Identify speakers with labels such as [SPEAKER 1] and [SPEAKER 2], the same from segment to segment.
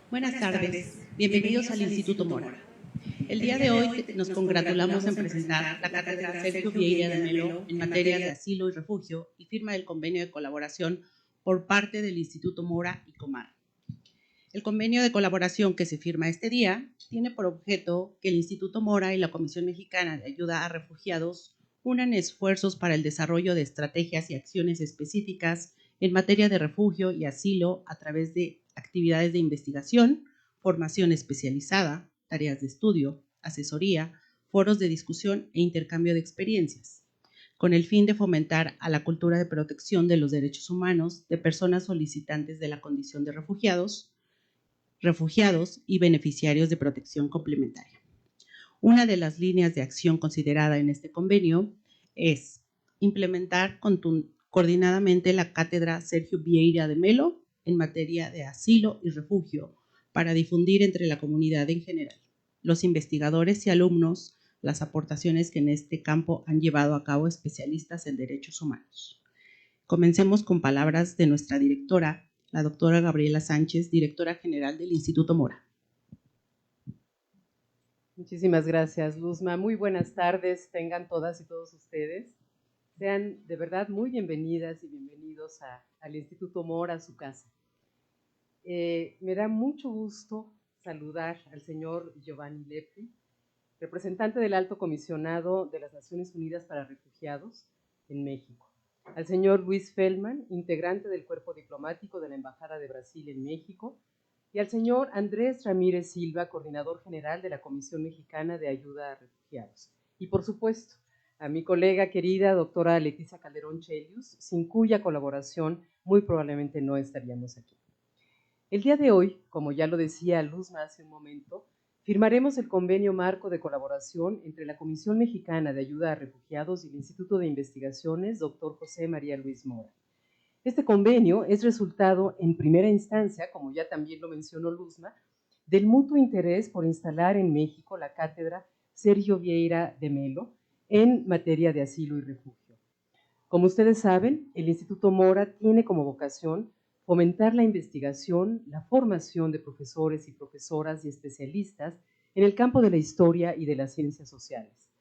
[SPEAKER 1] Buenas tardes, bienvenidos al Instituto Mora. El día de hoy nos congratulamos en presentar la cátedra Sergio Vieira de Melo en materia de asilo y refugio y firma del convenio de colaboración por parte del Instituto Mora y Comar. El convenio de colaboración que se firma este día tiene por objeto que el Instituto Mora y la Comisión Mexicana de Ayuda a Refugiados unan esfuerzos para el desarrollo de estrategias y acciones específicas en materia de refugio y asilo a través de actividades de investigación, formación especializada, tareas de estudio, asesoría, foros de discusión e intercambio de experiencias, con el fin de fomentar a la cultura de protección de los derechos humanos de personas solicitantes de la condición de refugiados y beneficiarios de protección complementaria. Una de las líneas de acción considerada en este convenio es implementar coordinadamente la cátedra Sergio Vieira de Melo en materia de asilo y refugio para difundir entre la comunidad en general, los investigadores y alumnos, las aportaciones que en este campo han llevado a cabo especialistas en derechos humanos. Comencemos con palabras de nuestra directora, la doctora Gabriela Sánchez, directora general del Instituto Mora.
[SPEAKER 2] Muchísimas gracias, Luzma. Muy buenas tardes, tengan todas y todos ustedes. Sean de verdad muy bienvenidas y bienvenidos al Instituto Mora, a su casa. Me da mucho gusto saludar al señor Giovanni Lepri, representante del Alto Comisionado de las Naciones Unidas para Refugiados en México, al señor Luis Feldman, integrante del Cuerpo Diplomático de la Embajada de Brasil en México, y al señor Andrés Ramírez Silva, coordinador general de la Comisión Mexicana de Ayuda a Refugiados. Y por supuesto, a mi colega querida, doctora Leticia Calderón Chelius, sin cuya colaboración muy probablemente no estaríamos aquí. El día de hoy, como ya lo decía Luzma hace un momento, firmaremos el convenio marco de colaboración entre la Comisión Mexicana de Ayuda a Refugiados y el Instituto de Investigaciones Dr. José María Luis Mora. Este convenio es resultado en primera instancia, como ya también lo mencionó Luzma, del mutuo interés por instalar en México la cátedra Sergio Vieira de Melo en materia de asilo y refugio. Como ustedes saben, el Instituto Mora tiene como vocación fomentar la investigación, la formación de profesores y profesoras y especialistas en el campo de la historia y de las ciencias sociales.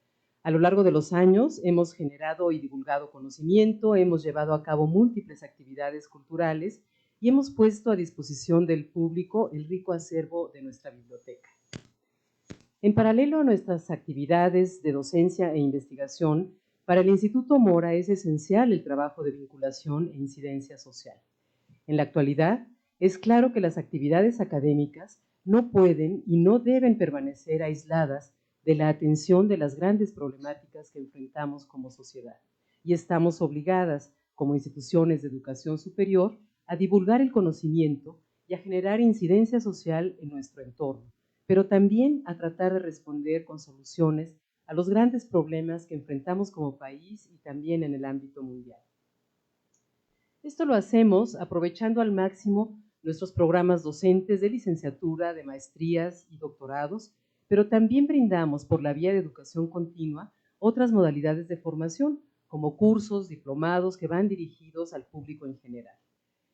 [SPEAKER 2] A lo largo de los años hemos generado y divulgado conocimiento, hemos llevado a cabo múltiples actividades culturales y hemos puesto a disposición del público el rico acervo de nuestra biblioteca. En paralelo a nuestras actividades de docencia e investigación, para el Instituto Mora es esencial el trabajo de vinculación e incidencia social. En la actualidad, es claro que las actividades académicas no pueden y no deben permanecer aisladas de la atención de las grandes problemáticas que enfrentamos como sociedad. Y estamos obligadas, como instituciones de educación superior, a divulgar el conocimiento y a generar incidencia social en nuestro entorno, pero también a tratar de responder con soluciones a los grandes problemas que enfrentamos como país y también en el ámbito mundial. Esto lo hacemos aprovechando al máximo nuestros programas docentes de licenciatura, de maestrías y doctorados, pero también brindamos por la vía de educación continua otras modalidades de formación, como cursos, diplomados que van dirigidos al público en general.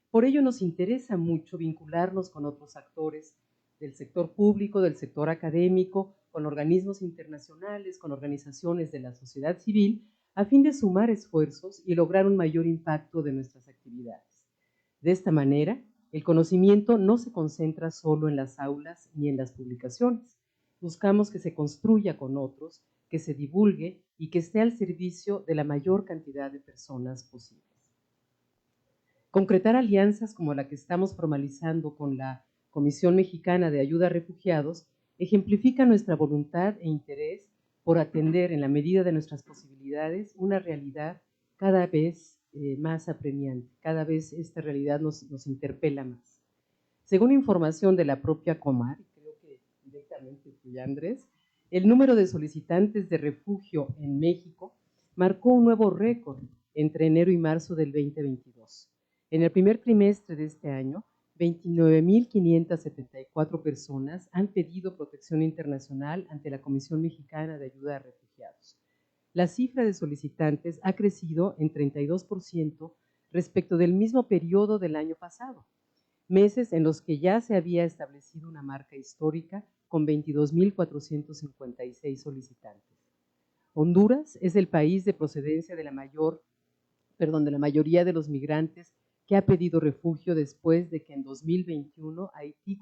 [SPEAKER 2] Por ello nos interesa mucho vincularnos con otros actores del sector público, del sector académico, con organismos internacionales, con organizaciones de la sociedad civil, a fin de sumar esfuerzos y lograr un mayor impacto de nuestras actividades. De esta manera, el conocimiento no se concentra solo en las aulas ni en las publicaciones. Buscamos que se construya con otros, que se divulgue y que esté al servicio de la mayor cantidad de personas posibles. Concretar alianzas como la que estamos formalizando con la Comisión Mexicana de Ayuda a Refugiados ejemplifica nuestra voluntad e interés por atender en la medida de nuestras posibilidades una realidad cada vez más apremiante, cada vez esta realidad nos interpela más. Según información de la propia Comar, creo que directamente tuya, Andrés, el número de solicitantes de refugio en México marcó un nuevo récord entre enero y marzo del 2022. En el primer trimestre de este año, 29.574 personas han pedido protección internacional ante la Comisión Mexicana de Ayuda a Refugiados. La cifra de solicitantes ha crecido en 32% respecto del mismo periodo del año pasado. meses en los que ya se había establecido una marca histórica con 22.456 solicitantes. Honduras es el país de procedencia de la mayoría de los migrantes que ha pedido refugio después de que en 2021 Haití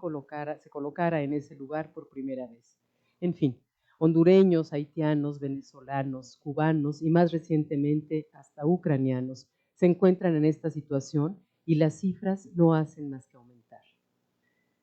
[SPEAKER 2] se colocara en ese lugar por primera vez. En fin, hondureños, haitianos, venezolanos, cubanos y más recientemente hasta ucranianos se encuentran en esta situación y las cifras no hacen más que aumentar.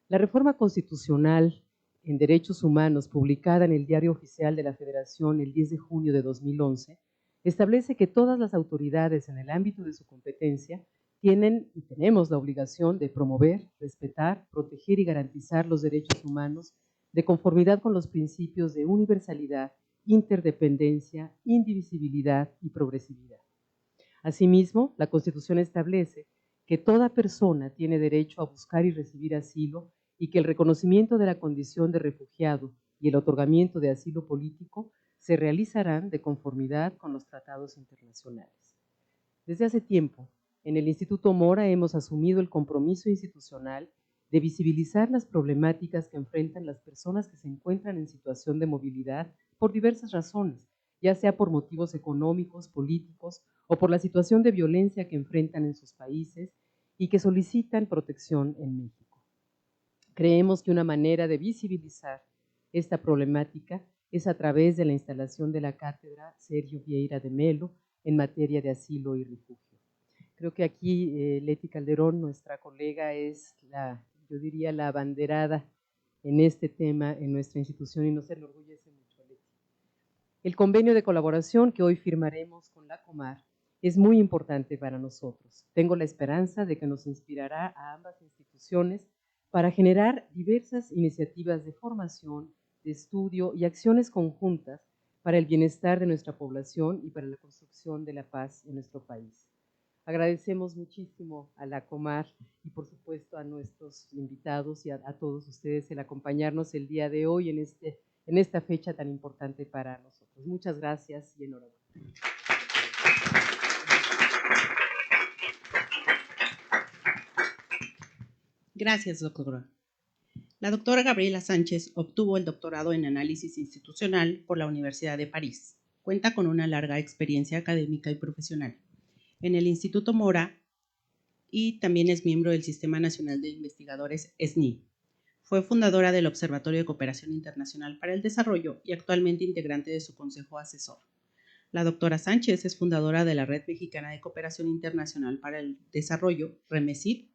[SPEAKER 2] La reforma constitucional en Derechos Humanos, publicada en el Diario Oficial de la Federación el 10 de junio de 2011, establece que todas las autoridades en el ámbito de su competencia tienen y tenemos la obligación de promover, respetar, proteger y garantizar los derechos humanos de conformidad con los principios de universalidad, interdependencia, indivisibilidad y progresividad. Asimismo, la Constitución establece que toda persona tiene derecho a buscar y recibir asilo y que el reconocimiento de la condición de refugiado y el otorgamiento de asilo político se realizarán de conformidad con los tratados internacionales. Desde hace tiempo, en el Instituto Mora hemos asumido el compromiso institucional de visibilizar las problemáticas que enfrentan las personas que se encuentran en situación de movilidad por diversas razones, ya sea por motivos económicos, políticos o por la situación de violencia que enfrentan en sus países y que solicitan protección en México. Creemos que una manera de visibilizar esta problemática es a través de la instalación de la cátedra Sergio Vieira de Melo en materia de asilo y refugio. Creo que aquí Leti Calderón, nuestra colega, es yo diría la abanderada en este tema en nuestra institución y nos enorgullece mucho, Leti. El convenio de colaboración que hoy firmaremos con la Comar es muy importante para nosotros. Tengo la esperanza de que nos inspirará a ambas instituciones para generar diversas iniciativas de formación, de estudio y acciones conjuntas para el bienestar de nuestra población y para la construcción de la paz en nuestro país. Agradecemos muchísimo a la Comar y por supuesto a nuestros invitados y a todos ustedes el acompañarnos el día de hoy en esta fecha tan importante para nosotros. Muchas gracias y enhorabuena.
[SPEAKER 1] Gracias, doctora. La doctora Gabriela Sánchez obtuvo el doctorado en análisis institucional por la Universidad de París. Cuenta con una larga experiencia académica y profesional en el Instituto Mora y también es miembro del Sistema Nacional de Investigadores SNI. Fue fundadora del Observatorio de Cooperación Internacional para el Desarrollo y actualmente integrante de su consejo asesor. La doctora Sánchez es fundadora de la Red Mexicana de Cooperación Internacional para el Desarrollo, REMESID,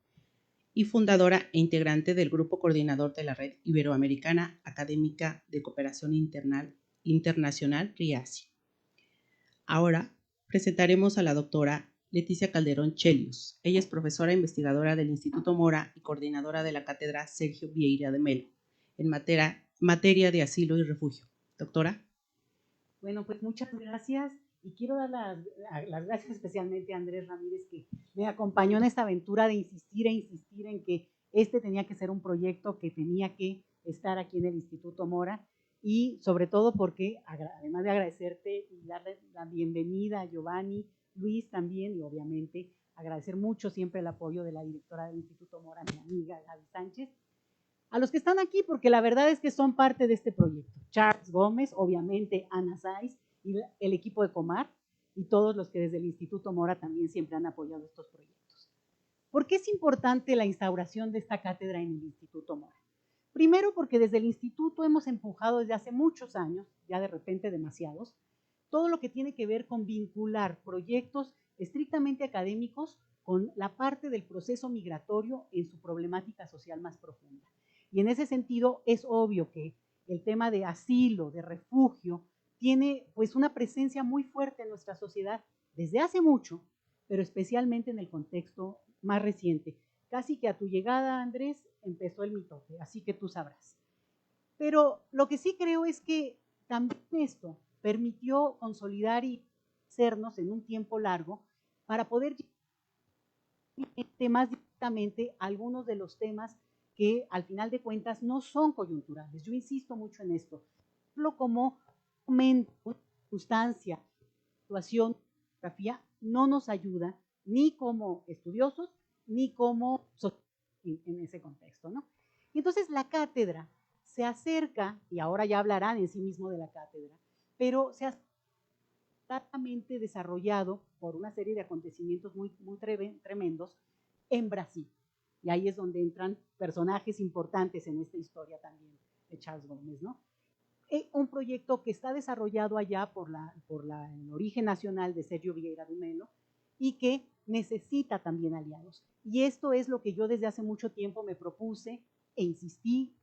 [SPEAKER 1] y fundadora e integrante del Grupo Coordinador de la Red Iberoamericana Académica de Cooperación Internacional, RIACI. Ahora presentaremos a la doctora Leticia Calderón Chelius. Ella es profesora investigadora del Instituto Mora y coordinadora de la cátedra Sergio Vieira de Melo en materia de asilo y refugio. Doctora.
[SPEAKER 3] Bueno, pues muchas gracias y quiero dar las gracias especialmente a Andrés Ramírez que me acompañó en esta aventura de insistir en que este tenía que ser un proyecto que tenía que estar aquí en el Instituto Mora y sobre todo porque además de agradecerte y darle la bienvenida a Giovanni, Luis también y obviamente agradecer mucho siempre el apoyo de la directora del Instituto Mora, mi amiga Gaby Sánchez, a los que están aquí, porque la verdad es que son parte de este proyecto. Charles Gómez, obviamente Ana Sáiz y el equipo de Comar y todos los que desde el Instituto Mora también siempre han apoyado estos proyectos. ¿Por qué es importante la instauración de esta cátedra en el Instituto Mora? Primero porque desde el instituto hemos empujado desde hace muchos años, ya de repente demasiados, todo lo que tiene que ver con vincular proyectos estrictamente académicos con la parte del proceso migratorio en su problemática social más profunda. Y en ese sentido es obvio que el tema de asilo, de refugio, tiene pues una presencia muy fuerte en nuestra sociedad desde hace mucho, pero especialmente en el contexto más reciente. Casi que a tu llegada, Andrés, empezó el mitote, así que tú sabrás. Pero lo que sí creo es que también esto permitió consolidar y hacernos en un tiempo largo para poder llegar más directamente a algunos de los temas que al final de cuentas no son coyunturales. Yo insisto mucho en esto. Como momento, circunstancia, situación, geografía, no nos ayuda ni como estudiosos ni como sociedad. en ese contexto, ¿no? Y entonces la cátedra se acerca, y ahora ya hablarán en sí mismo de la cátedra, pero se acerca claramente desarrollado por una serie de acontecimientos muy tremendos en Brasil. Y ahí es donde entran personajes importantes en esta historia también de Charles Gómez, ¿no? Un proyecto que está desarrollado allá por el origen nacional de Sergio Vieira do Melo y que necesita también aliados. Y esto es lo que yo desde hace mucho tiempo me propuse e insistí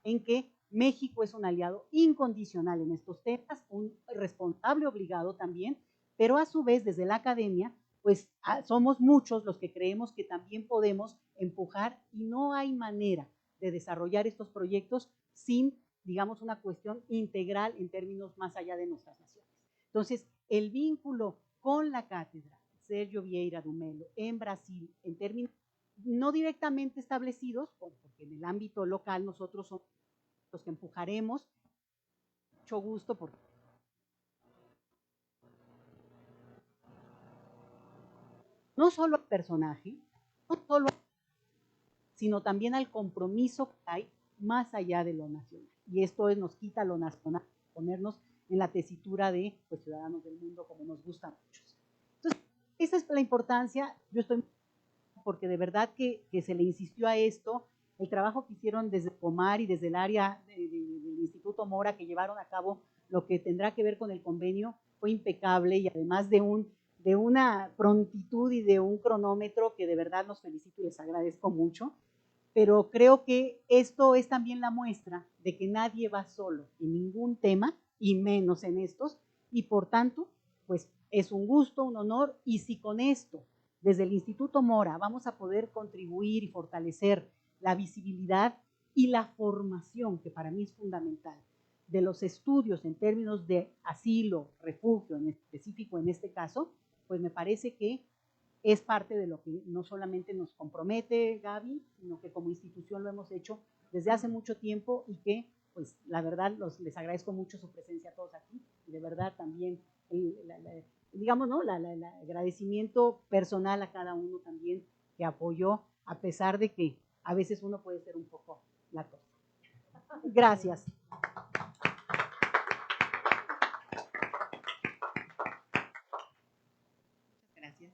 [SPEAKER 3] en que México es un aliado incondicional en estos temas, un responsable obligado también, pero a su vez desde la academia, pues somos muchos los que creemos que también podemos empujar y no hay manera de desarrollar estos proyectos sin, digamos, una cuestión integral en términos más allá de nuestras naciones. Entonces, el vínculo con la cátedra Sergio Vieira do Melo en Brasil, en términos no directamente establecidos, porque en el ámbito local nosotros somos los que empujaremos, mucho gusto porque no solo al personaje, no solo, sino también al compromiso que hay más allá de lo nacional. Y esto nos quita lo nacional, ponernos en la tesitura de pues, ciudadanos del mundo como nos gusta a muchos. Entonces, esa es la importancia, yo estoy porque de verdad que se le insistió a esto, el trabajo que hicieron desde Comar y desde el área del Instituto Mora que llevaron a cabo lo que tendrá que ver con el convenio fue impecable y además de una prontitud y de un cronómetro que de verdad los felicito y les agradezco mucho, pero creo que esto es también la muestra de que nadie va solo en ningún tema y menos en estos y por tanto, pues es un gusto, un honor y si con esto desde el Instituto Mora vamos a poder contribuir y fortalecer la visibilidad y la formación, que para mí es fundamental, de los estudios en términos de asilo, refugio, en específico en este caso, pues me parece que es parte de lo que no solamente nos compromete Gaby, sino que como institución lo hemos hecho desde hace mucho tiempo y que, pues la verdad, les agradezco mucho su presencia a todos aquí y de verdad también digamos, ¿no? El agradecimiento personal a cada uno también que apoyó, a pesar de que a veces uno puede ser un poco latoso. Gracias.
[SPEAKER 1] Gracias.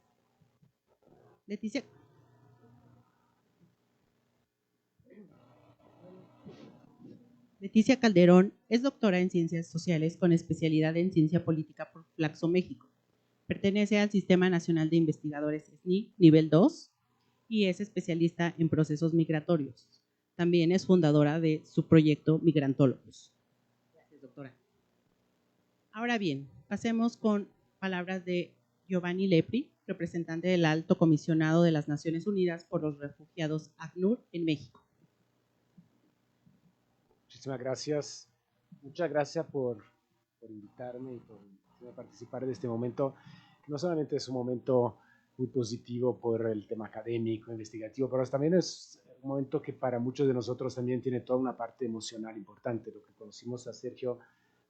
[SPEAKER 1] Leticia. Leticia Calderón es doctora en Ciencias Sociales con especialidad en Ciencia Política por Flaxo México. Pertenece al Sistema Nacional de Investigadores SNI nivel 2 y es especialista en procesos migratorios. También es fundadora de su proyecto Migrantólogos. Gracias, doctora. Ahora bien, pasemos con palabras de Giovanni Lepri, representante del Alto Comisionado de las Naciones Unidas por los Refugiados ACNUR en México.
[SPEAKER 4] Muchísimas gracias. Muchas gracias por invitarme y por participar de este momento. No solamente es un momento muy positivo por el tema académico, investigativo, pero también es un momento que para muchos de nosotros también tiene toda una parte emocional importante. Lo que conocimos a Sergio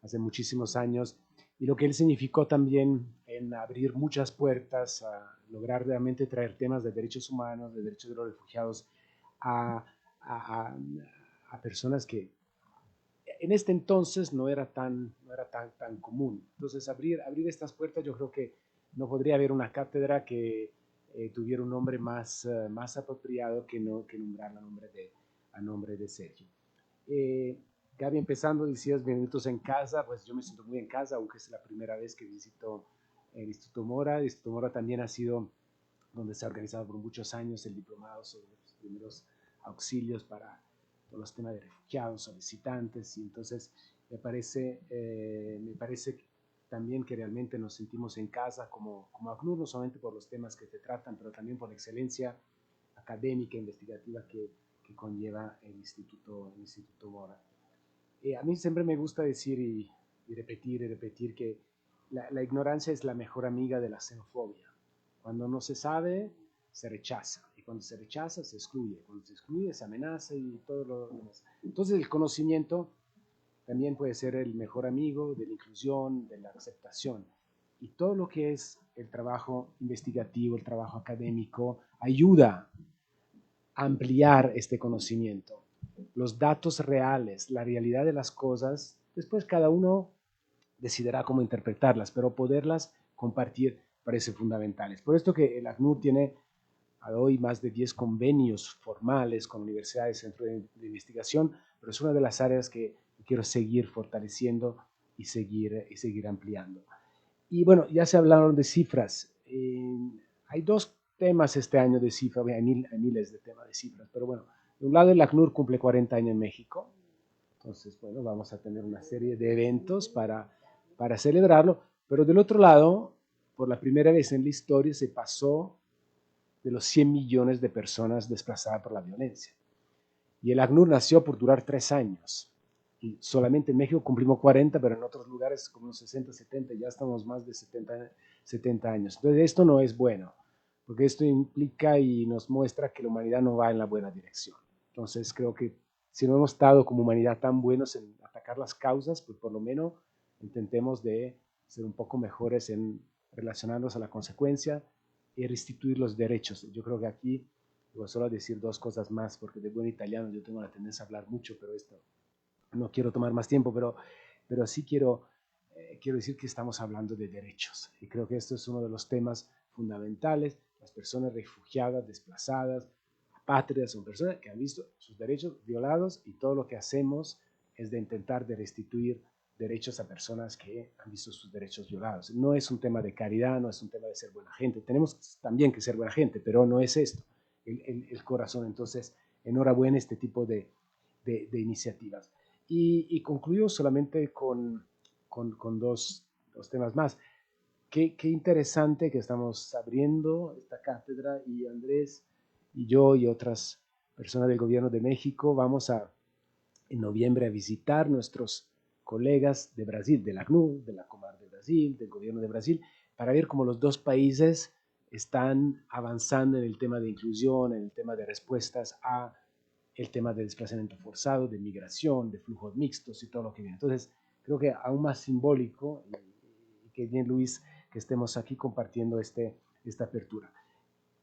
[SPEAKER 4] hace muchísimos años y lo que él significó también en abrir muchas puertas, a lograr realmente traer temas de derechos humanos, de derechos de los refugiados a personas que en este entonces no era tan común. Entonces, abrir estas puertas, yo creo que no podría haber una cátedra que tuviera un nombre más apropiado que nombrar a nombre de Sergio. Gaby, empezando, decías bienvenidos en casa, pues yo me siento muy en casa, aunque es la primera vez que visito el Instituto Mora. El Instituto Mora también ha sido donde se ha organizado por muchos años el diplomado sobre los primeros auxilios para los temas de refugiados, solicitantes, y entonces me parece también que realmente nos sentimos en casa como ACNUR, no solamente por los temas que se tratan, pero también por la excelencia académica e investigativa que conlleva el Instituto Mora. A mí siempre me gusta decir y repetir que la ignorancia es la mejor amiga de la xenofobia. Cuando no se sabe, se rechaza. Y cuando se rechaza, se excluye. Cuando se excluye, se amenaza y todo lo demás. Entonces, el conocimiento también puede ser el mejor amigo de la inclusión, de la aceptación. Y todo lo que es el trabajo investigativo, el trabajo académico, ayuda ampliar este conocimiento, los datos reales, la realidad de las cosas. Después cada uno decidirá cómo interpretarlas, pero poderlas compartir parece fundamental. Es por esto que el ACNUR tiene a hoy más de 10 convenios formales con universidades y centros de investigación, pero es una de las áreas que quiero seguir fortaleciendo y seguir ampliando. Y bueno, ya se hablaron de cifras. Hay dos temas este año de cifras, hay miles de temas de cifras, pero bueno, de un lado el ACNUR cumple 40 años en México, entonces bueno, vamos a tener una serie de eventos para celebrarlo, pero del otro lado, por la primera vez en la historia se pasó de los 100 millones de personas desplazadas por la violencia. Y el ACNUR nació por durar 3 años. Y solamente en México cumplimos 40, pero en otros lugares como 60, 70, ya estamos más de 70 años. Entonces esto no es bueno, porque esto implica y nos muestra que la humanidad no va en la buena dirección. Entonces creo que si no hemos estado como humanidad tan buenos en atacar las causas, pues por lo menos intentemos de ser un poco mejores en relacionarnos a la consecuencia y restituir los derechos. Yo creo que aquí voy solo a decir dos cosas más, porque de buen italiano yo tengo la tendencia a hablar mucho, pero esto no quiero tomar más tiempo, pero sí quiero decir que estamos hablando de derechos. Y creo que esto es uno de los temas fundamentales. Las personas refugiadas, desplazadas, apátridas, son personas que han visto sus derechos violados y todo lo que hacemos es de intentar de restituir derechos a personas que han visto sus derechos violados. No es un tema de caridad, no es un tema de ser buena gente. Tenemos también que ser buena gente, pero no es esto el corazón. Entonces, enhorabuena este tipo de iniciativas. Y concluyo solamente con dos temas más. Qué interesante que estamos abriendo esta cátedra y Andrés y yo y otras personas del gobierno de México vamos en noviembre a visitar nuestros colegas de Brasil, del ACNUR, de la Comar de Brasil, del gobierno de Brasil, para ver cómo los dos países están avanzando en el tema de inclusión, en el tema de respuestas a el tema de desplazamiento forzado, de migración, de flujos mixtos y todo lo que viene. Entonces, creo que aún más simbólico, y que bien Luis, que estemos aquí compartiendo esta apertura.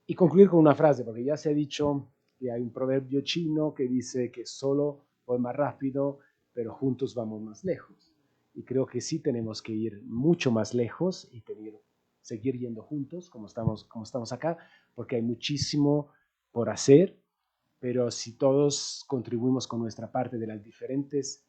[SPEAKER 4] Y concluir con una frase, porque ya se ha dicho que hay un proverbio chino que dice que solo voy más rápido, pero juntos vamos más lejos. Y creo que sí tenemos que ir mucho más lejos y seguir yendo juntos, como estamos acá, porque hay muchísimo por hacer, pero si todos contribuimos con nuestra parte de los diferentes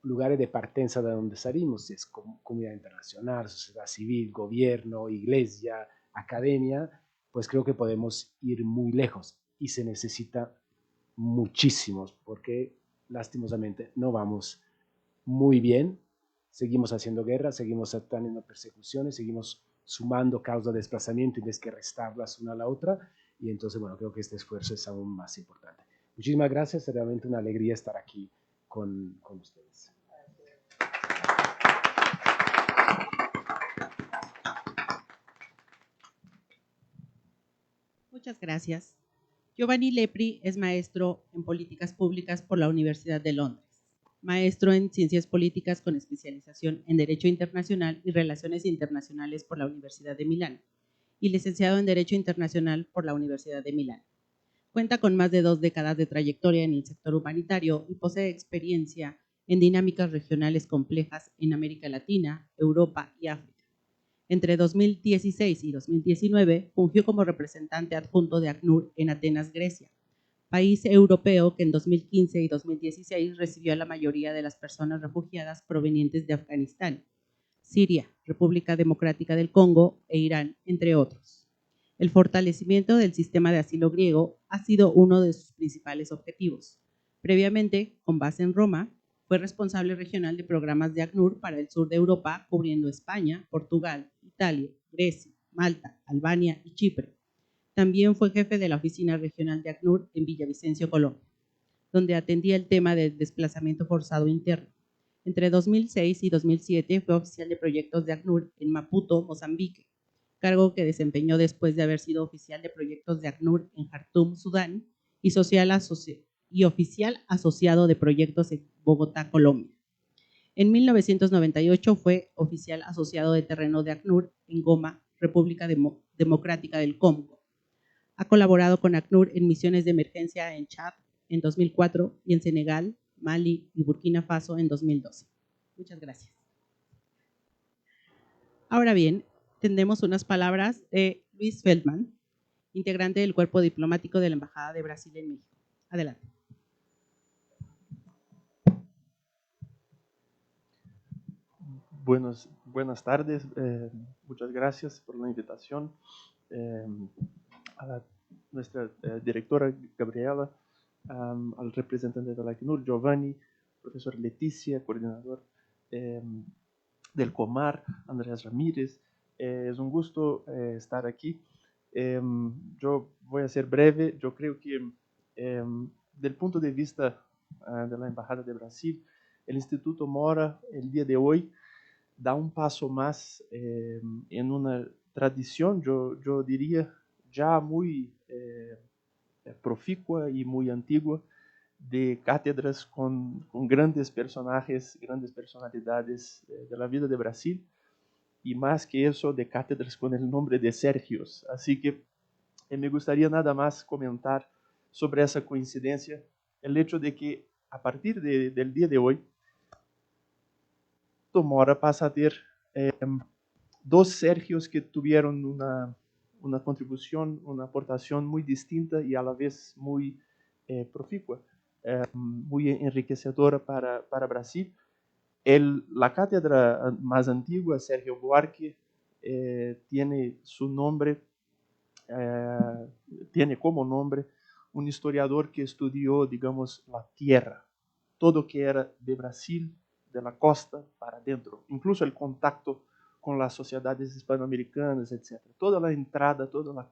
[SPEAKER 4] lugares de partenza de donde salimos, si es comunidad internacional, sociedad civil, gobierno, iglesia, academia, pues creo que podemos ir muy lejos y se necesita muchísimos, porque lastimosamente no vamos muy bien, seguimos haciendo guerra, seguimos teniendo persecuciones, seguimos sumando causas de desplazamiento en vez que restarlas una a la otra, y entonces, bueno, creo que este esfuerzo es aún más importante. Muchísimas gracias, es realmente una alegría estar aquí con ustedes.
[SPEAKER 1] Muchas gracias. Giovanni Lepri es maestro en políticas públicas por la Universidad de Londres, maestro en ciencias políticas con especialización en Derecho Internacional y Relaciones Internacionales por la Universidad de Milán y licenciado en Derecho Internacional por la Universidad de Milán. Cuenta con más de 2 décadas de trayectoria en el sector humanitario y posee experiencia en dinámicas regionales complejas en América Latina, Europa y África. Entre 2016 y 2019 fungió como representante adjunto de ACNUR en Atenas, Grecia, país europeo que en 2015 y 2016 recibió a la mayoría de las personas refugiadas provenientes de Afganistán, Siria, República Democrática del Congo e Irán, entre otros. El fortalecimiento del sistema de asilo griego ha sido uno de sus principales objetivos. Previamente, con base en Roma, fue responsable regional de programas de ACNUR para el sur de Europa, cubriendo España, Portugal, Italia, Grecia, Malta, Albania y Chipre. También fue jefe de la oficina regional de ACNUR en Villavicencio, Colombia, donde atendía el tema del desplazamiento forzado interno. Entre 2006 y 2007 fue oficial de proyectos de ACNUR en Maputo, Mozambique, cargo que desempeñó después de haber sido oficial de proyectos de ACNUR en Jartum, Sudán, y oficial asociado de proyectos en Bogotá, Colombia. En 1998 fue oficial asociado de terreno de ACNUR en Goma, República Democrática del Congo. Ha colaborado con ACNUR en misiones de emergencia en Chad en 2004 y en Senegal, Mali y Burkina Faso en 2012. Muchas gracias. Ahora bien, tendremos unas palabras de Luis Feldman, integrante del cuerpo diplomático de la Embajada de Brasil en México. Adelante.
[SPEAKER 5] Buenas tardes, muchas gracias por la invitación. A nuestra directora Gabriela, al representante de la ACNUR, Giovanni, profesor Leticia, coordinador del COMAR, Andrés Ramírez. Es un gusto estar aquí. Yo voy a ser breve. Yo creo que del punto de vista de la Embajada de Brasil, el Instituto Mora, el día de hoy, da un paso más en una tradición, yo diría, ya muy proficua y muy antigua, de cátedras con grandes personajes, grandes personalidades de la vida de Brasil, y más que eso, de cátedras con el nombre de Sergios. Así que me gustaría nada más comentar sobre esa coincidencia, el hecho de que a partir del día de hoy, Mora pasa a ter dos Sergios que tuvieron una contribución, una aportación muy distinta y a la vez muy proficua, muy enriquecedora para Brasil. La cátedra más antigua, Sergio Buarque, tiene su nombre, tiene como nombre un historiador que estudió, digamos, la tierra, todo que era de Brasil, de la costa para adentro, incluso el contacto con las sociedades hispanoamericanas, etc. Toda la entrada, toda la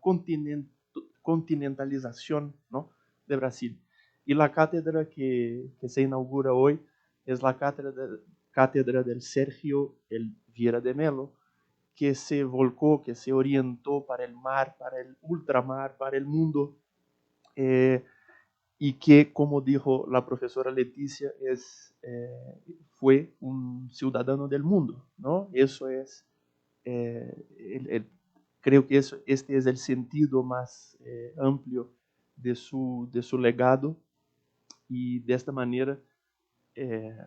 [SPEAKER 5] continentalización, ¿no?, de Brasil. Y la cátedra que se inaugura hoy es la cátedra del Sergio Vieira de Mello, que se volcó, que se orientó para el mar, para el ultramar, para el mundo, y que, como dijo la profesora Leticia, fue un ciudadano del mundo, ¿no? Eso es, creo que este es el sentido más amplio de su legado, y de esta manera,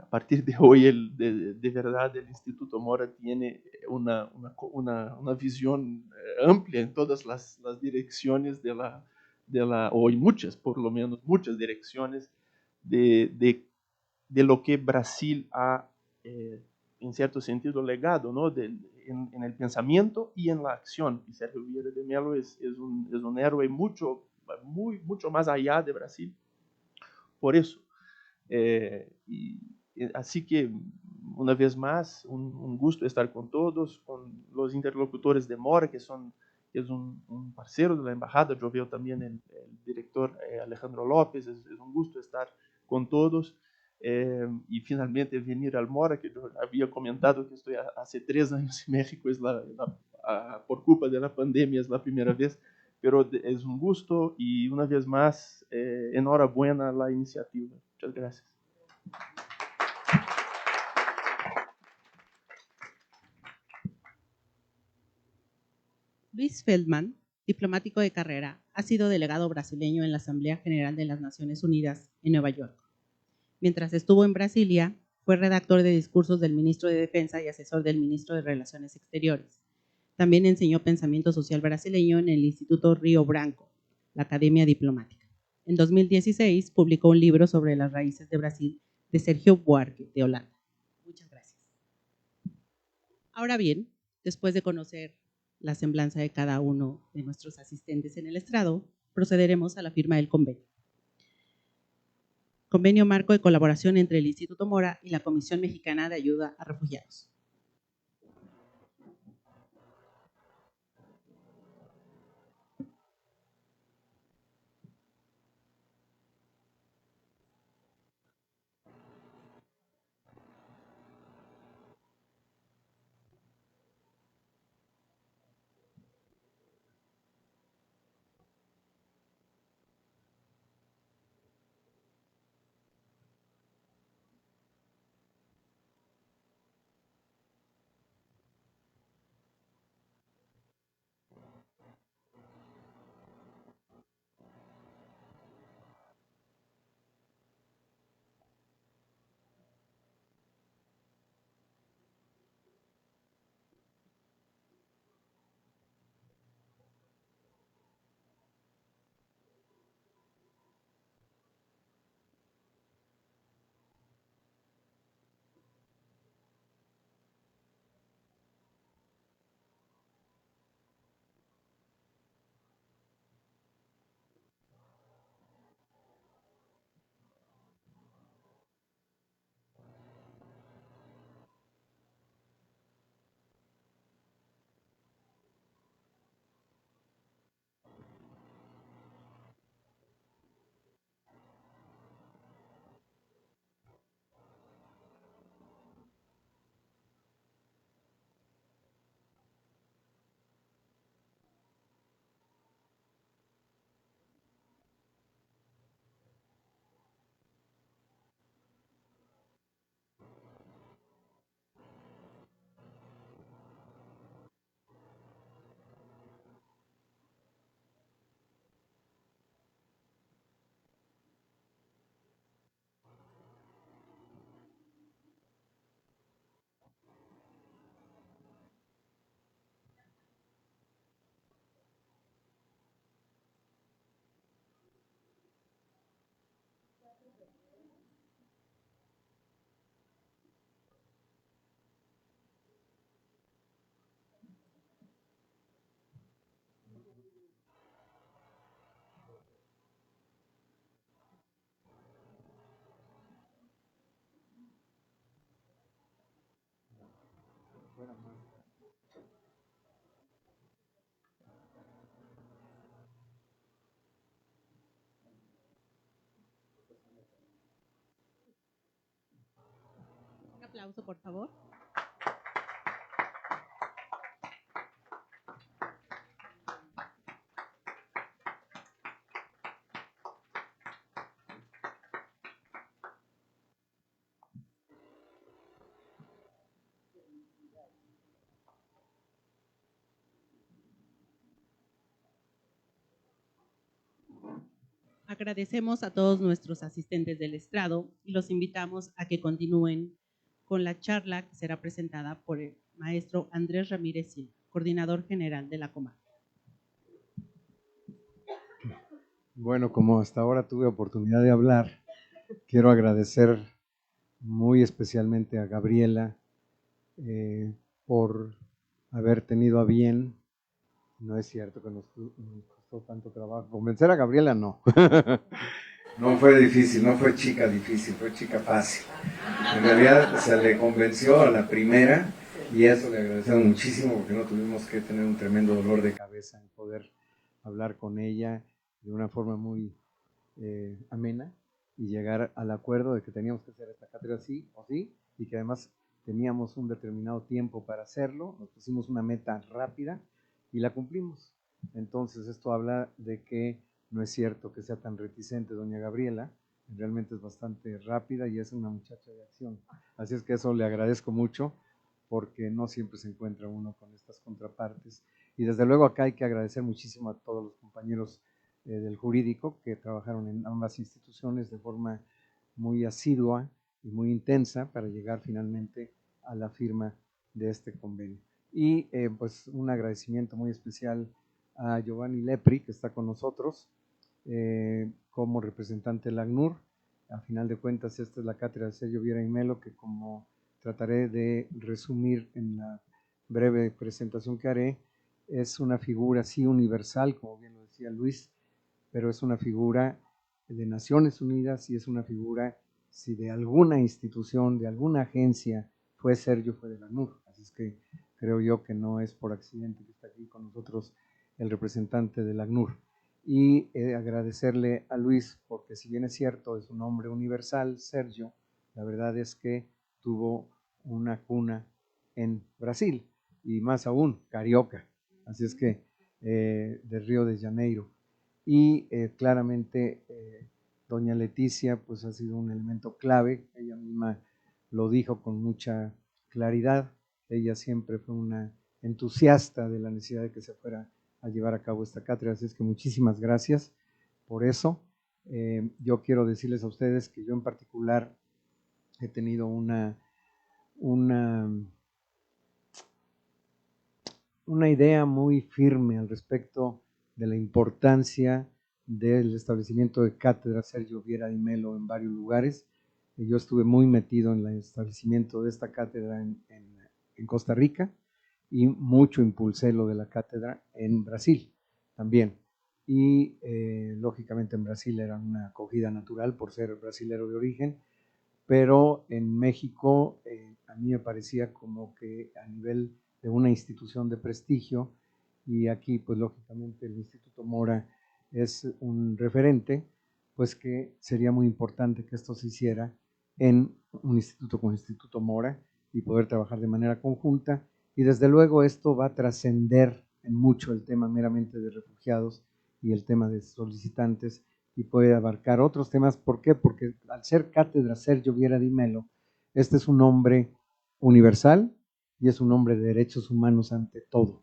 [SPEAKER 5] a partir de hoy, de verdad, el Instituto Mora tiene una visión amplia en todas las direcciones o en muchas, por lo menos muchas direcciones de lo que Brasil ha, en cierto sentido, legado, ¿no?, en el pensamiento y en la acción. Y Sergio Vieira de Mello es un héroe mucho más allá de Brasil. Por eso, así que, una vez más, un gusto estar con todos, con los interlocutores de Mora, que es un parcero de la embajada. Yo veo también el director Alejandro López. Es un gusto estar con todos, y finalmente venir al Mora, que yo había comentado que estoy hace 3 años en México, por culpa de la pandemia es la primera vez, pero es un gusto, y una vez más, enhorabuena a la iniciativa. Muchas gracias.
[SPEAKER 1] Luis Feldman, diplomático de carrera, ha sido delegado brasileño en la Asamblea General de las Naciones Unidas en Nueva York. Mientras estuvo en Brasilia, fue redactor de discursos del ministro de Defensa y asesor del ministro de Relaciones Exteriores. También enseñó pensamiento social brasileño en el Instituto Río Branco, la Academia Diplomática. En 2016 publicó un libro sobre las raíces de Brasil de Sergio Buarque, de Holanda. Muchas gracias. Ahora bien, después de conocer la semblanza de cada uno de nuestros asistentes en el estrado, procederemos a la firma del convenio. Convenio marco de colaboración entre el Instituto Mora y la Comisión Mexicana de Ayuda a Refugiados. Un aplauso, por favor. Agradecemos a todos nuestros asistentes del estrado y los invitamos a que continúen con la charla que será presentada por el maestro Andrés Ramírez Silva, coordinador general de la comarca.
[SPEAKER 6] Bueno, como hasta ahora tuve oportunidad de hablar, quiero agradecer muy especialmente a Gabriela por haber tenido a bien. No es cierto que nos costó tanto trabajo. Convencer a Gabriela, no. No fue difícil, no fue chica difícil, fue chica fácil. En realidad se le convenció a la primera y eso le agradecemos muchísimo porque no tuvimos que tener un tremendo dolor de cabeza en poder hablar con ella de una forma muy amena y llegar al acuerdo de que teníamos que hacer esta cátedra sí o sí y que además teníamos un determinado tiempo para hacerlo. Nos pusimos una meta rápida y la cumplimos. Entonces esto habla de que no es cierto que sea tan reticente doña Gabriela, realmente es bastante rápida y es una muchacha de acción. Así es que eso le agradezco mucho porque no siempre se encuentra uno con estas contrapartes. Y desde luego acá hay que agradecer muchísimo a todos los compañeros del jurídico que trabajaron en ambas instituciones de forma muy asidua y muy intensa para llegar finalmente a la firma de este convenio. Y pues un agradecimiento muy especial a Giovanni Lepri, que está con nosotros como representante del ACNUR. A final de cuentas, esta es la cátedra de Sergio Viera y Melo, que como trataré de resumir en la breve presentación que haré, es una figura sí universal, como bien lo decía Luis, pero es una figura de Naciones Unidas y es una figura, si de alguna institución, de alguna agencia fue Sergio, fue de la ACNUR. Así es que creo yo que no es por accidente que está aquí con nosotros el representante del ACNUR. Y agradecerle a Luis, porque si bien es cierto, es un hombre universal, Sergio, la verdad es que tuvo una cuna en Brasil, y más aún, carioca, así es que de Río de Janeiro. Y claramente doña Leticia pues ha sido un elemento clave, ella misma lo dijo con mucha claridad, ella siempre fue una entusiasta de la necesidad de que se fuera a llevar a cabo esta cátedra, así es que muchísimas gracias por eso. Yo quiero decirles a ustedes que yo en particular he tenido una idea muy firme al respecto de la importancia del establecimiento de cátedra Sergio Viera y Melo en varios lugares. Yo estuve muy metido en el establecimiento de esta cátedra en Costa Rica y mucho impulsé lo de la cátedra en Brasil también. Y lógicamente en Brasil era una acogida natural por ser brasilero de origen, pero en México a mí me parecía como que a nivel de una institución de prestigio, y aquí pues lógicamente el Instituto Mora es un referente, pues que sería muy importante que esto se hiciera en un instituto como el Instituto Mora y poder trabajar de manera conjunta, y desde luego esto va a trascender en mucho el tema meramente de refugiados y el tema de solicitantes, y puede abarcar otros temas. ¿Por qué? Porque al ser cátedra Sergio Viera y Melo, este es un hombre universal y es un hombre de derechos humanos ante todo.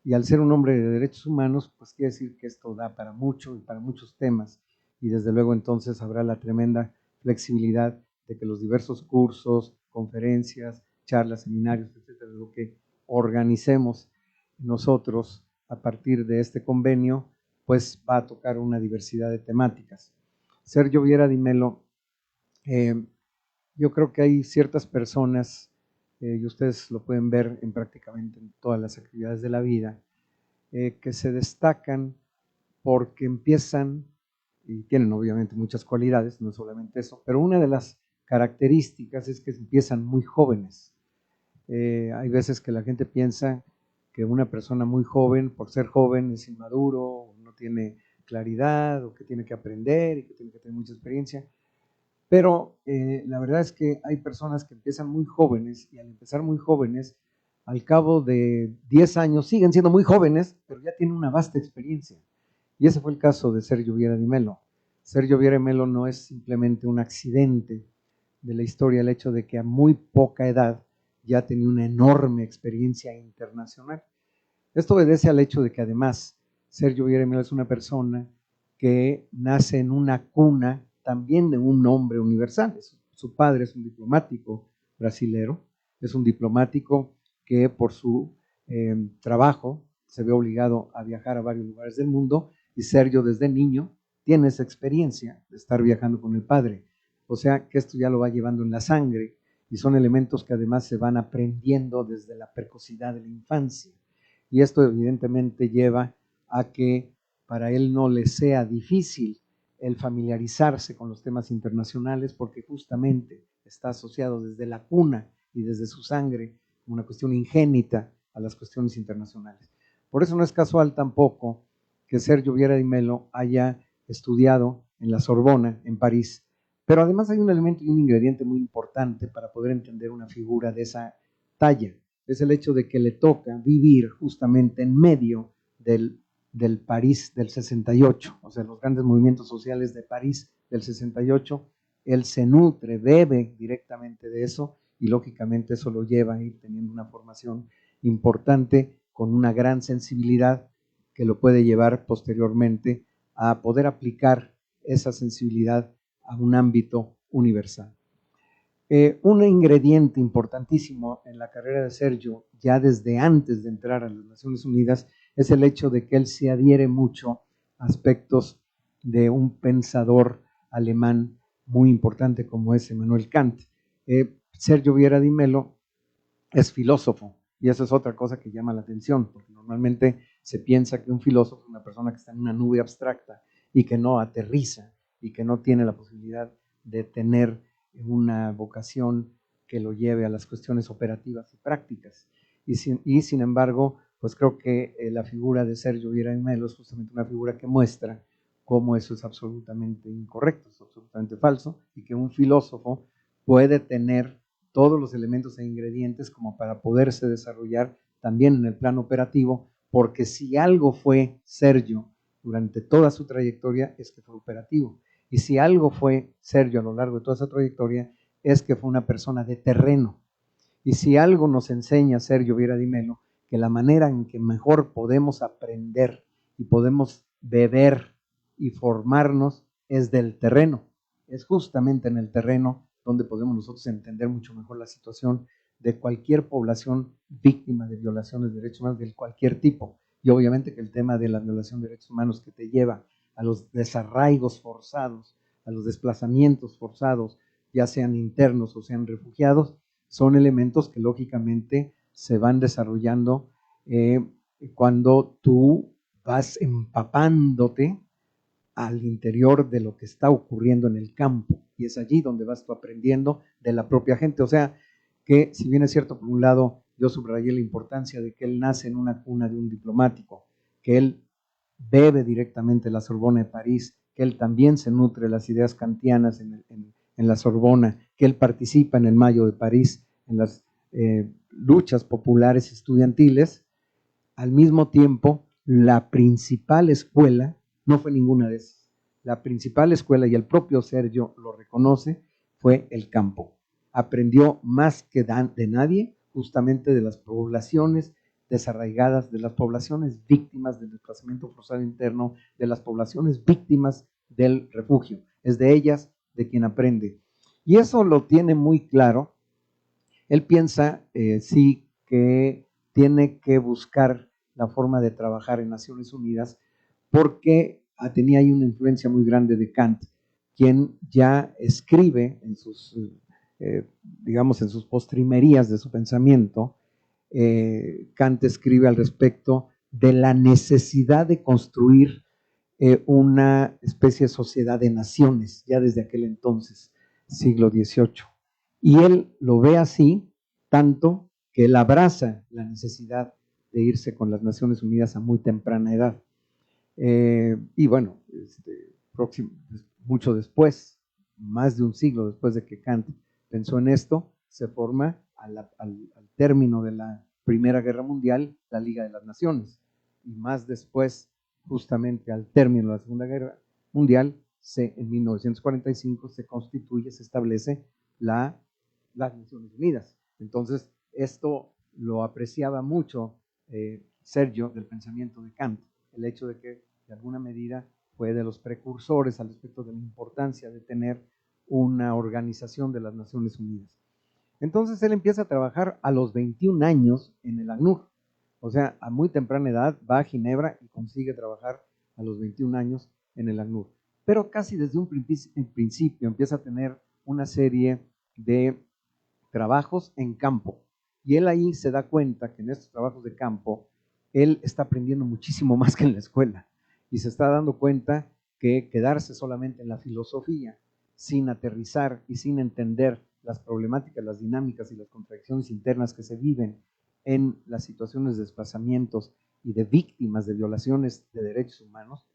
[SPEAKER 6] Y al ser un hombre de derechos humanos, pues quiere decir que esto da para mucho y para muchos temas. Y desde luego entonces habrá la tremenda flexibilidad de que los diversos cursos, conferencias, charlas, seminarios, etcétera, lo que organicemos nosotros a partir de este convenio, pues va a tocar una diversidad de temáticas. Sergio Viera y Melo, yo creo que hay ciertas personas, y ustedes lo pueden ver en prácticamente en todas las actividades de la vida, que se destacan porque empiezan, y tienen obviamente muchas cualidades, no solamente eso, pero una de las características es que empiezan muy jóvenes. Hay veces que la gente piensa que una persona muy joven, por ser joven, es inmaduro, no tiene claridad, o que tiene que aprender y que tiene que tener mucha experiencia. Pero la verdad es que hay personas que empiezan muy jóvenes y al empezar muy jóvenes, al cabo de 10 años siguen siendo muy jóvenes, pero ya tienen una vasta experiencia. Y ese fue el caso de Sergio Viera di Mello. Sergio Viera di Mello no es simplemente un accidente de la historia, el hecho de que a muy poca edad ya tenía una enorme experiencia internacional. Esto obedece al hecho de que además Sergio Viera di Mello es una persona que nace en una cuna también de un nombre universal. Su padre es un diplomático brasilero, es un diplomático que por su trabajo se ve obligado a viajar a varios lugares del mundo, y Sergio desde niño tiene esa experiencia de estar viajando con el padre. O sea que esto ya lo va llevando en la sangre, y son elementos que además se van aprendiendo desde la precocidad de la infancia. Y esto evidentemente lleva a que para él no le sea difícil el familiarizarse con los temas internacionales, porque justamente está asociado desde la cuna y desde su sangre como una cuestión ingénita a las cuestiones internacionales. Por eso no es casual tampoco que Sergio Viera di Mello haya estudiado en la Sorbona, en París. Pero además hay un elemento y un ingrediente muy importante para poder entender una figura de esa talla. Es el hecho de que le toca vivir justamente en medio del París del 68, o sea, los grandes movimientos sociales de París del 68. Él se nutre, bebe directamente de eso, y lógicamente eso lo lleva a ir teniendo una formación importante con una gran sensibilidad que lo puede llevar posteriormente a poder aplicar esa sensibilidad a un ámbito universal. Un ingrediente importantísimo en la carrera de Sergio, ya desde antes de entrar a las Naciones Unidas, es el hecho de que él se adhiere mucho a aspectos de un pensador alemán muy importante como es Immanuel Kant. Sergio Viera di Mello es filósofo, y eso es otra cosa que llama la atención, porque normalmente se piensa que un filósofo es una persona que está en una nube abstracta y que no aterriza y que no tiene la posibilidad de tener una vocación que lo lleve a las cuestiones operativas y prácticas. Y sin embargo, pues creo que la figura de Sergio Viera di Mello es justamente una figura que muestra cómo eso es absolutamente incorrecto, es absolutamente falso, y que un filósofo puede tener todos los elementos e ingredientes como para poderse desarrollar también en el plano operativo, porque si algo fue Sergio durante toda su trayectoria es que fue operativo. Y si algo fue Sergio a lo largo de toda esa trayectoria es que fue una persona de terreno. Y si algo nos enseña Sergio Viera di Mello, que la manera en que mejor podemos aprender y podemos beber y formarnos es del terreno. Es justamente en el terreno donde podemos nosotros entender mucho mejor la situación de cualquier población víctima de violaciones de derechos humanos de cualquier tipo. Y obviamente que el tema de la violación de derechos humanos que te lleva a los desarraigos forzados, a los desplazamientos forzados, ya sean internos o sean refugiados, son elementos que lógicamente se van desarrollando cuando tú vas empapándote al interior de lo que está ocurriendo en el campo, y es allí donde vas tú aprendiendo de la propia gente. O sea, que si bien es cierto, por un lado, yo subrayé la importancia de que él nace en una cuna de un diplomático, que él bebe directamente la Sorbona de París, que él también se nutre de las ideas kantianas en la Sorbona, que él participa en el Mayo de París, en las luchas populares estudiantiles. Al mismo tiempo, la principal escuela no fue ninguna de esas. La principal escuela, y el propio Sergio lo reconoce, fue el campo. Aprendió más que de nadie justamente de las poblaciones desarraigadas, de las poblaciones víctimas del desplazamiento forzado interno, de las poblaciones víctimas del refugio. Es de ellas de quien aprende. Y eso lo tiene muy claro. Él piensa, sí, que tiene que buscar la forma de trabajar en Naciones Unidas porque tenía ahí una influencia muy grande de Kant, quien ya escribe en sus, digamos, en sus postrimerías de su pensamiento. Kant escribe al respecto de la necesidad de construir una especie de sociedad de naciones, ya desde aquel entonces, siglo XVIII. Y él lo ve así, tanto que él abraza la necesidad de irse con las Naciones Unidas a muy temprana edad. Y bueno, mucho después, más de un siglo después de que Kant pensó en esto, se forma al término de la Primera Guerra Mundial la Liga de las Naciones. Y más después, justamente al término de la Segunda Guerra Mundial, en 1945 se constituye, se establece las Naciones Unidas. Entonces, esto lo apreciaba mucho Sergio del pensamiento de Kant, el hecho de que de alguna medida fue de los precursores al respecto de la importancia de tener una organización de las Naciones Unidas. Entonces él empieza a trabajar a los 21 años en el ACNUR, o sea, a muy temprana edad va a Ginebra y consigue trabajar a los 21 años en el ACNUR. Pero casi desde un principio empieza a tener una serie de trabajos en campo. Y él ahí se da cuenta que en estos trabajos de campo, él está aprendiendo muchísimo más que en la escuela. Y se está dando cuenta que quedarse solamente en la filosofía, sin aterrizar y sin entender las problemáticas, las dinámicas y las contradicciones internas que se viven en las situaciones de desplazamientos y de víctimas de violaciones de derechos humanos,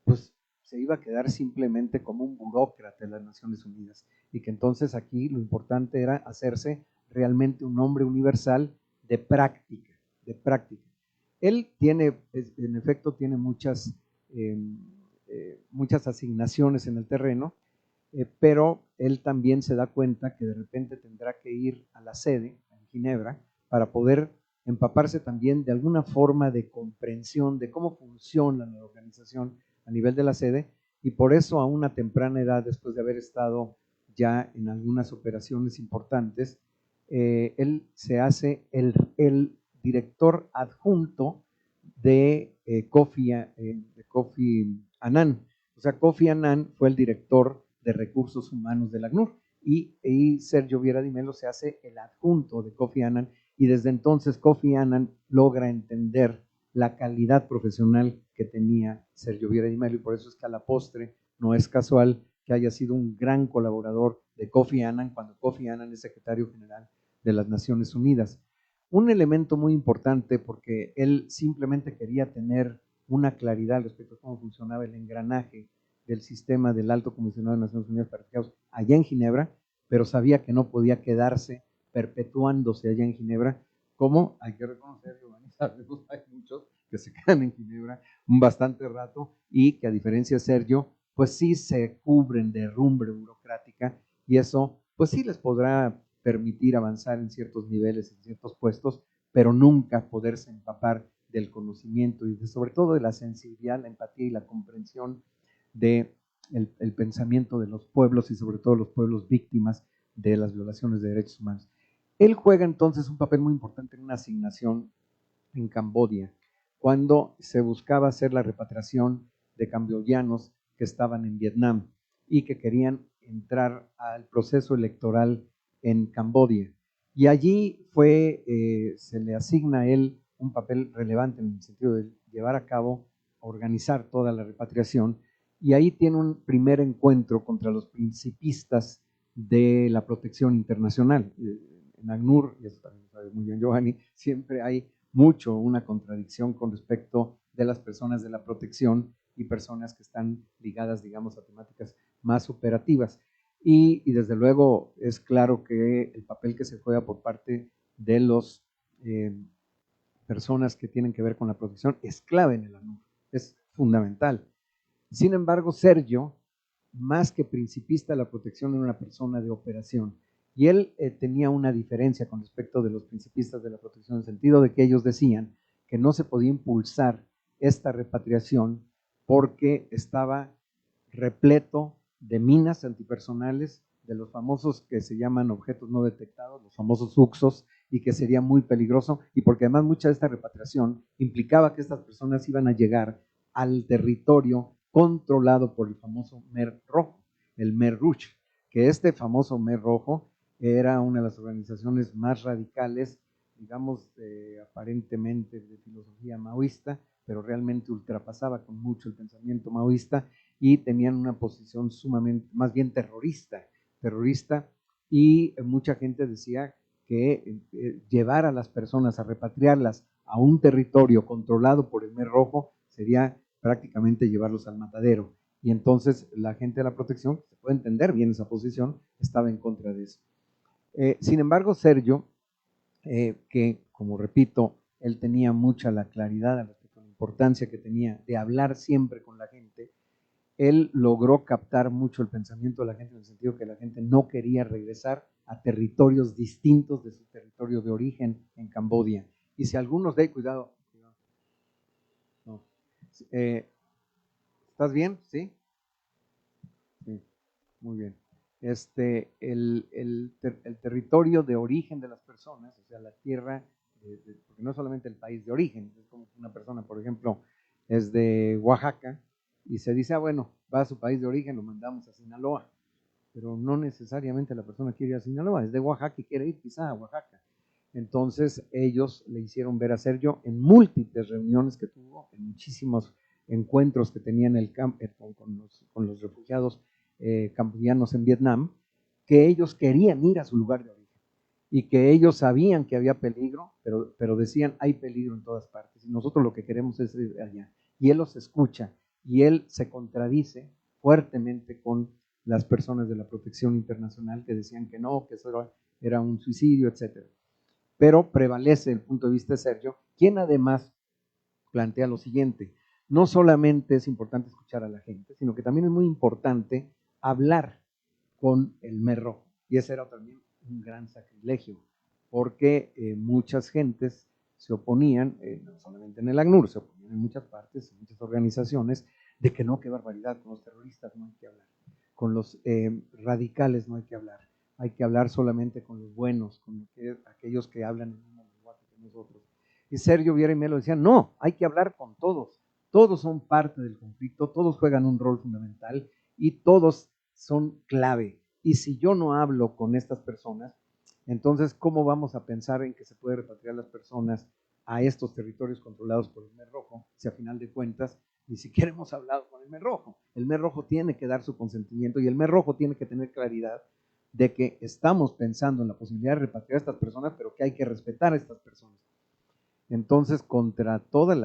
[SPEAKER 6] pues se iba a quedar simplemente como un burócrata de las Naciones Unidas, y que entonces aquí lo importante era hacerse realmente un hombre universal de práctica, de práctica. Él tiene, en efecto, tiene muchas asignaciones en el terreno, pero él también se da cuenta que de repente tendrá que ir a la sede en Ginebra para poder empaparse también de alguna forma de comprensión de cómo funciona la organización a nivel de la sede, y por eso a una temprana edad, después de haber estado ya en algunas operaciones importantes, él se hace el director adjunto de Kofi Annan. O sea, Kofi Annan fue el director de recursos humanos del ACNUR, y Sergio Vieira Di Mello se hace el adjunto de Kofi Annan, y desde entonces Kofi Annan logra entender la calidad profesional que tenía Sergio Vieira Di Mello, y por eso es que a la postre no es casual que haya sido un gran colaborador de Kofi Annan cuando Kofi Annan es secretario general de las Naciones Unidas. Un elemento muy importante, porque él simplemente quería tener una claridad respecto a cómo funcionaba el engranaje del sistema del Alto Comisionado de Naciones Unidas para Refugiados allá en Ginebra, pero sabía que no podía quedarse perpetuándose allá en Ginebra, como hay que reconocer, Giovanni, sabemos, hay muchos que se quedan en Ginebra un bastante rato y que, a diferencia de Sergio, pues sí se cubren de herrumbre burocrática, y eso pues sí les podrá permitir avanzar en ciertos niveles, en ciertos puestos, pero nunca poderse empapar del conocimiento y sobre todo de la sensibilidad, la empatía y la comprensión de el pensamiento de los pueblos, y sobre todo los pueblos víctimas de las violaciones de derechos humanos. Él juega entonces un papel muy importante en una asignación en Camboya, cuando se buscaba hacer la repatriación de camboyanos que estaban en Vietnam y que querían entrar al proceso electoral en Camboya. Y allí se le asigna a él un papel relevante en el sentido de llevar a cabo, organizar toda la repatriación, y ahí tiene un primer encuentro contra los principistas de la protección internacional. En ACNUR, y eso también lo sabe muy bien Giovanni, siempre hay mucho una contradicción con respecto de las personas de la protección y personas que están ligadas, digamos, a temáticas más operativas. Y desde luego es claro que el papel que se juega por parte de las personas que tienen que ver con la protección es clave en el ACNUR, es fundamental. Sin embargo, Sergio, más que principista de la protección, era una persona de operación. Y él tenía una diferencia con respecto de los principistas de la protección, en el sentido de que ellos decían que no se podía impulsar esta repatriación porque estaba repleto de minas antipersonales, de los famosos que se llaman objetos no detectados, los famosos UXOs, y que sería muy peligroso, y porque además mucha de esta repatriación implicaba que estas personas iban a llegar al territorio controlado por el famoso Mer Rojo, el Mer Rouge, que este famoso Mer Rojo era una de las organizaciones más radicales, digamos, aparentemente de filosofía maoísta, pero realmente ultrapasaba con mucho el pensamiento maoísta, y tenían una posición sumamente, más bien terrorista, y mucha gente decía que llevar a las personas, a repatriarlas a un territorio controlado por el Khmer Rojo sería prácticamente llevarlos al matadero. Y entonces la gente de la protección, se puede entender bien esa posición, estaba en contra de eso. Sin embargo, Sergio, que como repito, él tenía mucha la claridad al respecto de la importancia que tenía de hablar siempre con la gente, él logró captar mucho el pensamiento de la gente en el sentido que la gente no quería regresar a territorios distintos de su territorio de origen en Camboya. Y si algunos de, cuidado, no. ¿Estás bien? ¿Sí? Sí, muy bien. El territorio de origen de las personas, o sea, la tierra, porque no es solamente el país de origen, es como una persona, por ejemplo, es de Oaxaca y se dice, bueno, va a su país de origen, lo mandamos a Sinaloa, pero no necesariamente la persona quiere ir a Sinaloa, es de Oaxaca y quiere ir quizá a Oaxaca. Entonces ellos le hicieron ver a Sergio en múltiples reuniones que tuvo, en muchísimos encuentros que tenía en el campo con los refugiados camboyanos en Vietnam, que ellos querían ir a su lugar de origen y que ellos sabían que había peligro, pero decían hay peligro en todas partes y nosotros lo que queremos es ir allá. Y él los escucha y él se contradice fuertemente con las personas de la protección internacional que decían que no, que eso era un suicidio, etcétera. Pero prevalece el punto de vista de Sergio, quien además plantea lo siguiente: no solamente es importante escuchar a la gente, sino que también es muy importante hablar con el Khmer Rojo. Y ese era también un gran sacrilegio, porque muchas gentes se oponían, no solamente en el ACNUR, se oponían en muchas partes, en muchas organizaciones, de que no, qué barbaridad, con los terroristas no hay que hablar, con los radicales no hay que hablar solamente con los buenos, con aquellos que hablan en el mismo lenguaje que nosotros. Y Sergio Viera y Melo decían, no, hay que hablar con todos, todos son parte del conflicto, todos juegan un rol fundamental y todos son clave. Y si yo no hablo con estas personas, entonces, ¿cómo vamos a pensar en que se puede repatriar las personas a estos territorios controlados por el Khmer Rojo si a final de cuentas ni siquiera hemos hablado con el Khmer Rojo? El Khmer Rojo tiene que dar su consentimiento y el Khmer Rojo tiene que tener claridad de que estamos pensando en la posibilidad de repatriar a estas personas, pero que hay que respetar a estas personas. Entonces, contra todos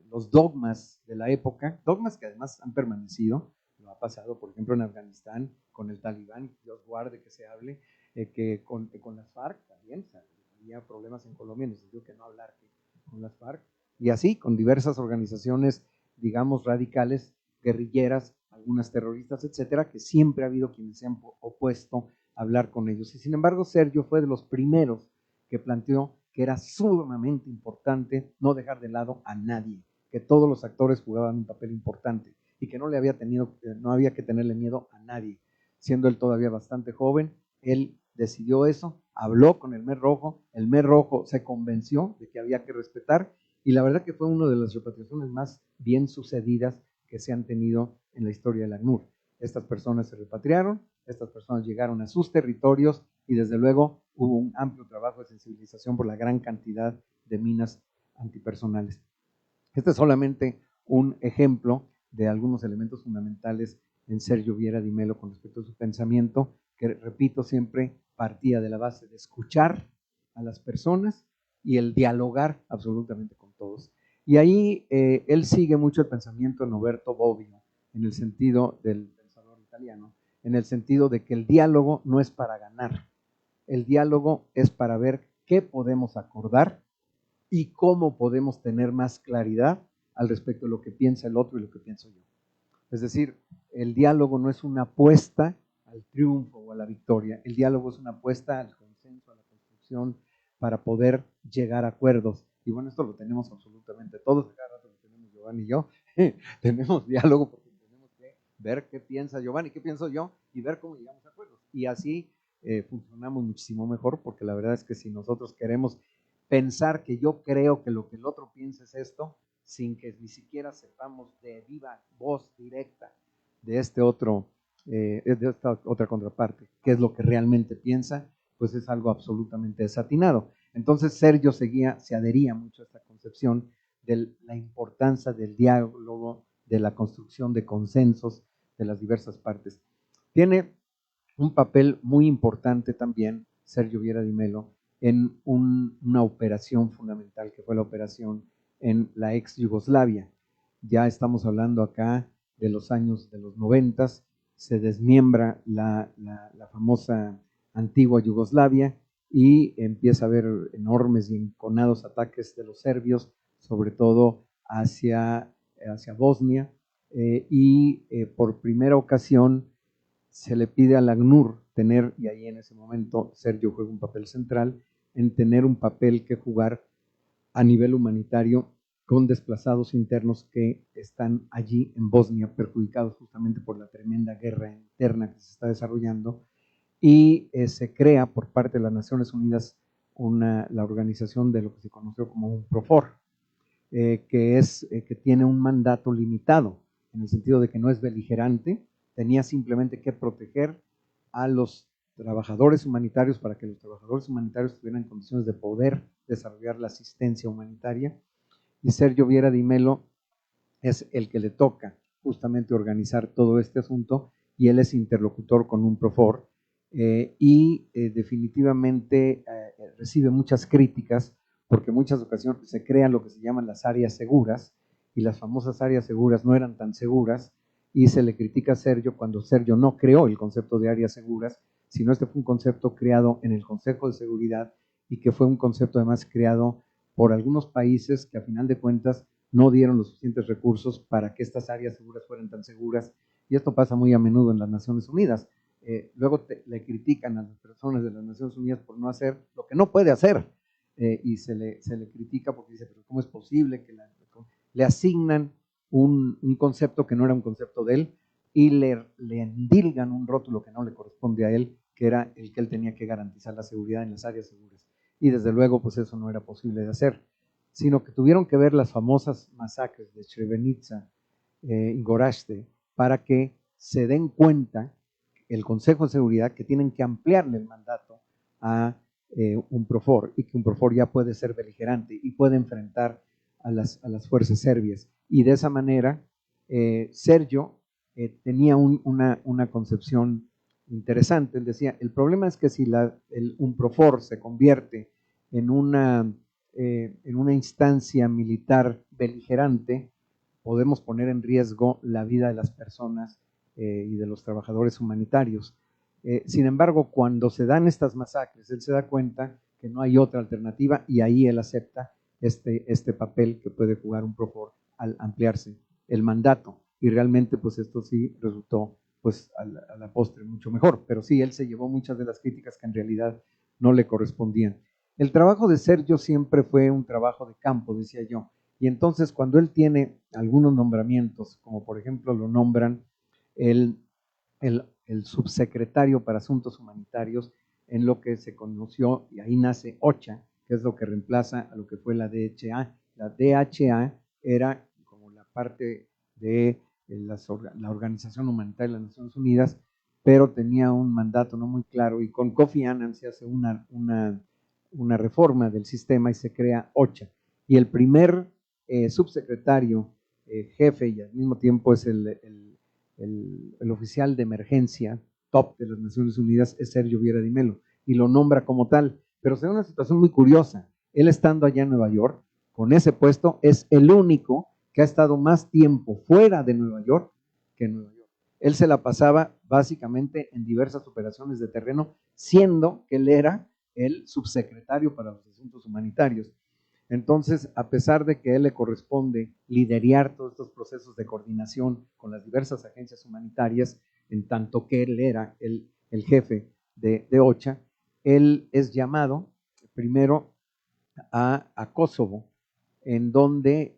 [SPEAKER 6] los dogmas de la época, dogmas que además han permanecido, lo ha pasado, por ejemplo, en Afganistán, con el Talibán, Dios guarde que se hable, que con las FARC también, o sea, había problemas en Colombia, en el sentido que no hablar con las FARC, y así con diversas organizaciones, digamos, radicales, guerrilleras, algunas terroristas, etcétera, que siempre ha habido quienes se han opuesto a hablar con ellos. Y sin embargo, Sergio fue de los primeros que planteó que era sumamente importante no dejar de lado a nadie, que todos los actores jugaban un papel importante y que no había que tenerle miedo a nadie. Siendo él todavía bastante joven, él decidió eso, habló con el Khmer Rojo se convenció de que había que respetar y la verdad que fue una de las repatriaciones más bien sucedidas que se han tenido en la historia del ACNUR. Estas personas se repatriaron, estas personas llegaron a sus territorios y desde luego hubo un amplio trabajo de sensibilización por la gran cantidad de minas antipersonales. Este es solamente un ejemplo de algunos elementos fundamentales en Sergio Viera Di Melo con respecto a su pensamiento, que repito siempre partía de la base de escuchar a las personas y el dialogar absolutamente con todos. Y ahí él sigue mucho el pensamiento de Norberto Bobbio, en el sentido del pensador italiano, en el sentido de que el diálogo no es para ganar, el diálogo es para ver qué podemos acordar y cómo podemos tener más claridad al respecto de lo que piensa el otro y lo que pienso yo. Es decir, el diálogo no es una apuesta al triunfo o a la victoria, el diálogo es una apuesta al consenso, a la construcción, para poder llegar a acuerdos. Y bueno, esto lo tenemos absolutamente todos, cada rato lo tenemos Giovanni y yo, tenemos diálogo porque tenemos que ver qué piensa Giovanni, qué pienso yo y ver cómo llegamos a acuerdos. Y así funcionamos muchísimo mejor, porque la verdad es que si nosotros queremos pensar que yo creo que lo que el otro piensa es esto, sin que ni siquiera sepamos de viva voz directa de esta otra contraparte, qué es lo que realmente piensa, pues es algo absolutamente desatinado. Entonces Sergio se adhería mucho a esta concepción de la importancia del diálogo, de la construcción de consensos de las diversas partes. Tiene un papel muy importante también Sergio Viera Di Melo en una operación fundamental que fue la operación en la ex Yugoslavia. Ya estamos hablando acá de los años de los 90, se desmiembra la famosa antigua Yugoslavia y empieza a haber enormes y enconados ataques de los serbios, sobre todo hacia Bosnia, por primera ocasión se le pide al ACNUR tener, y ahí en ese momento Sergio juega un papel central, en tener un papel que jugar a nivel humanitario con desplazados internos que están allí en Bosnia, perjudicados justamente por la tremenda guerra interna que se está desarrollando, y se crea por parte de las Naciones Unidas la organización de lo que se conoció como un PROFOR, que tiene un mandato limitado, en el sentido de que no es beligerante, tenía simplemente que proteger a los trabajadores humanitarios para que los trabajadores humanitarios tuvieran condiciones de poder desarrollar la asistencia humanitaria. Y Sergio Viera Di Mello es el que le toca justamente organizar todo este asunto, y él es interlocutor con un PROFOR, definitivamente recibe muchas críticas, porque en muchas ocasiones se crean lo que se llaman las áreas seguras, y las famosas áreas seguras no eran tan seguras, y se le critica a Sergio cuando Sergio no creó el concepto de áreas seguras, sino este fue un concepto creado en el Consejo de Seguridad, y que fue un concepto además creado por algunos países que a final de cuentas no dieron los suficientes recursos para que estas áreas seguras fueran tan seguras, y esto pasa muy a menudo en las Naciones Unidas. Luego le critican a las personas de las Naciones Unidas por no hacer lo que no puede hacer, y se le critica porque dice, pero ¿cómo es posible que le asignan un concepto que no era un concepto de él, y le endilgan un rótulo que no le corresponde a él, que era el que él tenía que garantizar la seguridad en las áreas seguras? Y desde luego pues eso no era posible de hacer, sino que tuvieron que ver las famosas masacres de Srebrenica y Gorazde para que se den cuenta el Consejo de Seguridad que tienen que ampliarle el mandato a un PROFOR, y que un PROFOR ya puede ser beligerante y puede enfrentar a las fuerzas serbias. Y de esa manera Sergio tenía una concepción interesante. Él decía, el problema es que si un PROFOR se convierte en una instancia militar beligerante, podemos poner en riesgo la vida de las personas y de los trabajadores humanitarios. Sin embargo, cuando se dan estas masacres, él se da cuenta que no hay otra alternativa, y ahí él acepta este papel que puede jugar un PROFOR al ampliarse el mandato, y realmente pues esto sí resultó pues a la postre mucho mejor, pero sí, él se llevó muchas de las críticas que en realidad no le correspondían. El trabajo de Sergio siempre fue un trabajo de campo, decía yo, y entonces cuando él tiene algunos nombramientos, como por ejemplo lo nombran el subsecretario para Asuntos Humanitarios en lo que se conoció, y ahí nace OCHA, que es lo que reemplaza a lo que fue la DHA. La DHA era como la parte de la Organización Humanitaria de las Naciones Unidas, pero tenía un mandato no muy claro, y con Kofi Annan se hace una reforma del sistema y se crea OCHA. Y el primer subsecretario jefe, y al mismo tiempo es el oficial de emergencia top de las Naciones Unidas, es Sergio Viera Di Mello, y lo nombra como tal. Pero se da una situación muy curiosa. Él, estando allá en Nueva York, con ese puesto, es el único que ha estado más tiempo fuera de Nueva York que en Nueva York. Él se la pasaba básicamente en diversas operaciones de terreno, siendo que él era el subsecretario para los asuntos humanitarios. Entonces, a pesar de que a él le corresponde liderar todos estos procesos de coordinación con las diversas agencias humanitarias, en tanto que él era el jefe de OCHA, él es llamado primero a Kosovo, en donde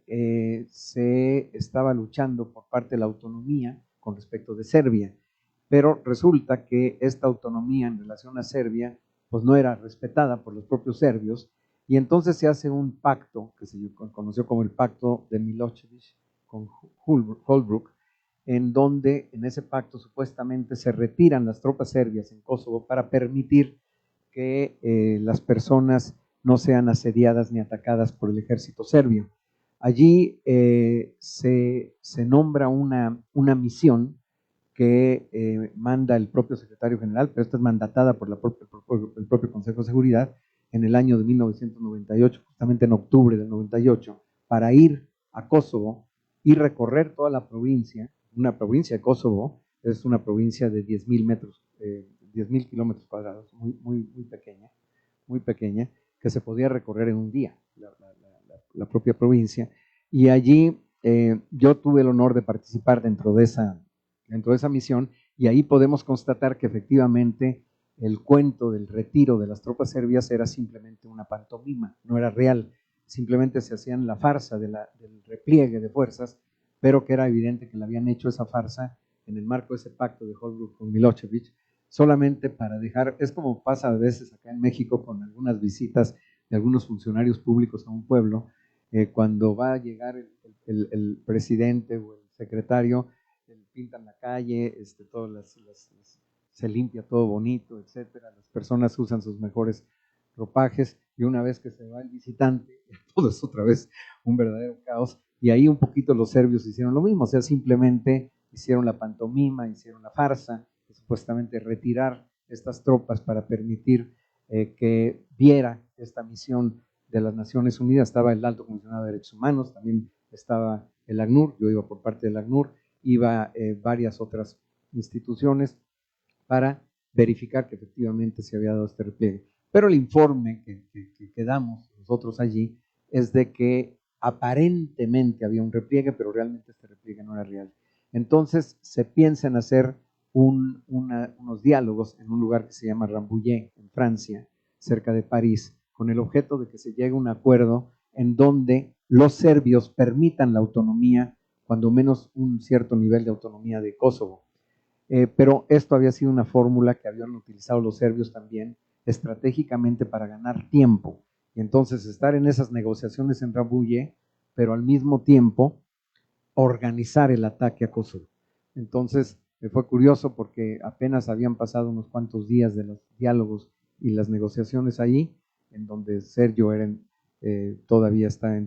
[SPEAKER 6] se estaba luchando por parte de la autonomía con respecto de Serbia, pero resulta que esta autonomía en relación a Serbia pues no era respetada por los propios serbios, y entonces se hace un pacto que se conoció como el pacto de Milosevic con Holbrooke, en donde en ese pacto supuestamente se retiran las tropas serbias en Kosovo para permitir que las personas no sean asediadas ni atacadas por el ejército serbio. Allí se nombra una misión que manda el propio secretario general, pero esta es mandatada por el propio Consejo de Seguridad, en el año de 1998, justamente en octubre del 98, para ir a Kosovo y recorrer toda la provincia. Una provincia de Kosovo es una provincia de 10.000 metros, 10.000 kilómetros cuadrados, muy pequeña, que se podía recorrer en un día, la propia provincia. Y allí yo tuve el honor de participar dentro de esa misión, y ahí podemos constatar que efectivamente el cuento del retiro de las tropas serbias era simplemente una pantomima, no era real, simplemente se hacían la farsa del repliegue de fuerzas, pero que era evidente que le habían hecho esa farsa en el marco de ese pacto de Holbrooke con Milošević, solamente para dejar, es como pasa a veces acá en México con algunas visitas de algunos funcionarios públicos a un pueblo, cuando va a llegar el presidente o el secretario, pintan la calle, se limpia todo bonito, etcétera, las personas usan sus mejores ropajes, y una vez que se va el visitante, todo es otra vez un verdadero caos, y ahí un poquito los serbios hicieron lo mismo, o sea, simplemente hicieron la pantomima, hicieron la farsa, supuestamente retirar estas tropas para permitir que viera esta misión de las Naciones Unidas. Estaba el Alto Comisionado de Derechos Humanos, también estaba el ACNUR, yo iba por parte del ACNUR, iba varias otras instituciones para verificar que efectivamente se había dado este repliegue. Pero el informe que damos nosotros allí es de que aparentemente había un repliegue, pero realmente este repliegue no era real. Entonces se piensa en hacer unos diálogos en un lugar que se llama Rambouillet, en Francia, cerca de París, con el objeto de que se llegue a un acuerdo en donde los serbios permitan la autonomía, cuando menos un cierto nivel de autonomía de Kosovo. Pero esto había sido una fórmula que habían utilizado los serbios también estratégicamente para ganar tiempo. Y entonces estar en esas negociaciones en Rambouillet, pero al mismo tiempo organizar el ataque a Kosovo. Entonces fue curioso porque apenas habían pasado unos cuantos días de los diálogos y las negociaciones allí, en donde Sergio todavía está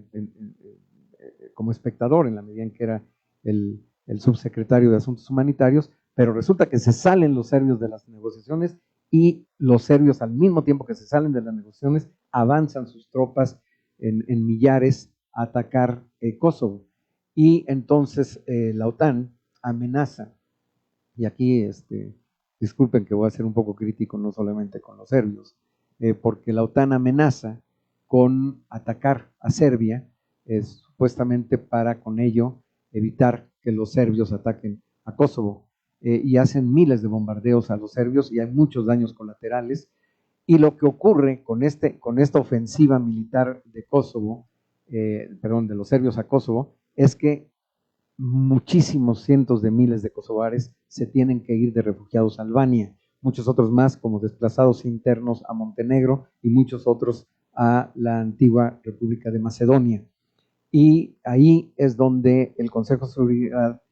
[SPEAKER 6] como espectador, en la medida en que era el subsecretario de Asuntos Humanitarios, pero resulta que se salen los serbios de las negociaciones, y los serbios, al mismo tiempo que se salen de las negociaciones, avanzan sus tropas en millares a atacar Kosovo. Y entonces la OTAN amenaza, y aquí disculpen que voy a ser un poco crítico, no solamente con los serbios, porque la OTAN amenaza con atacar a Serbia, supuestamente para con ello evitar que los serbios ataquen a Kosovo, y hacen miles de bombardeos a los serbios y hay muchos daños colaterales. Y lo que ocurre con esta ofensiva militar de Kosovo, de los serbios a Kosovo, es que muchísimos cientos de miles de kosovares se tienen que ir de refugiados a Albania, muchos otros más como desplazados internos a Montenegro y muchos otros a la antigua República de Macedonia. Y ahí es donde el Consejo de Seguridad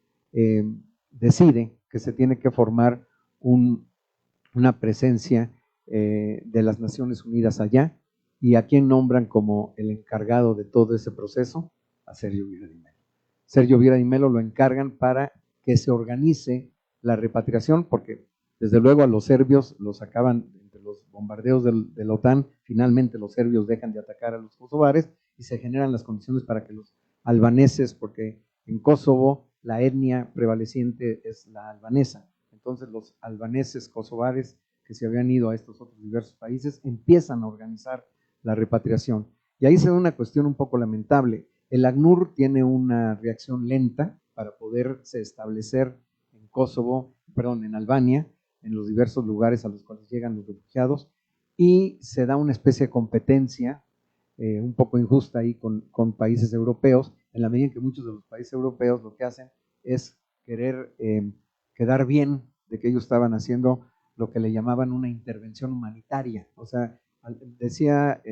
[SPEAKER 6] decide que se tiene que formar una presencia de las Naciones Unidas allá. ¿Y a quién nombran como el encargado de todo ese proceso? A Sergio Vieira Di Mello. Sergio Vieira Di Mello lo encargan para que se organice la repatriación, porque desde luego a los serbios los sacaban entre los bombardeos de la OTAN. Finalmente los serbios dejan de atacar a los kosovares y se generan las condiciones para que los albaneses, porque en Kosovo la etnia prevaleciente es la albanesa, entonces los albaneses kosovares que se habían ido a estos otros diversos países empiezan a organizar la repatriación. Y ahí se da una cuestión un poco lamentable. El ACNUR tiene una reacción lenta para poderse establecer en Kosovo, en Albania, en los diversos lugares a los cuales llegan los refugiados, y se da una especie de competencia un poco injusta ahí con países europeos, en la medida en que muchos de los países europeos lo que hacen es querer quedar bien de que ellos estaban haciendo lo que le llamaban una intervención humanitaria. O sea, decía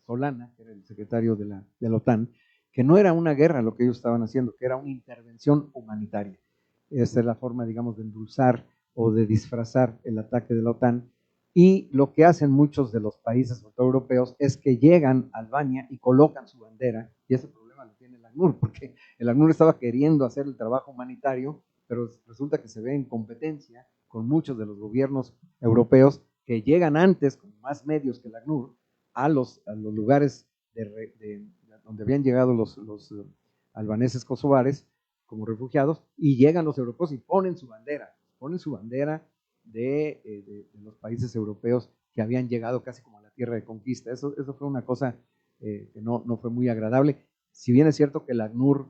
[SPEAKER 6] Solana, que era el secretario de la OTAN, que no era una guerra lo que ellos estaban haciendo, que era una intervención humanitaria. Esa es la forma, digamos, de endulzar o de disfrazar el ataque de la OTAN. Y lo que hacen muchos de los países, sobre todo europeos, es que llegan a Albania y colocan su bandera, y ese problema lo tiene el ACNUR, porque el ACNUR estaba queriendo hacer el trabajo humanitario, pero resulta que se ve en competencia con muchos de los gobiernos europeos que llegan antes, con más medios que el ACNUR, a los lugares donde habían llegado los albaneses kosovares como refugiados, y llegan los europeos y ponen su bandera de los países europeos que habían llegado casi como a la tierra de conquista. Eso fue una cosa que no fue muy agradable. Si bien es cierto que el ACNUR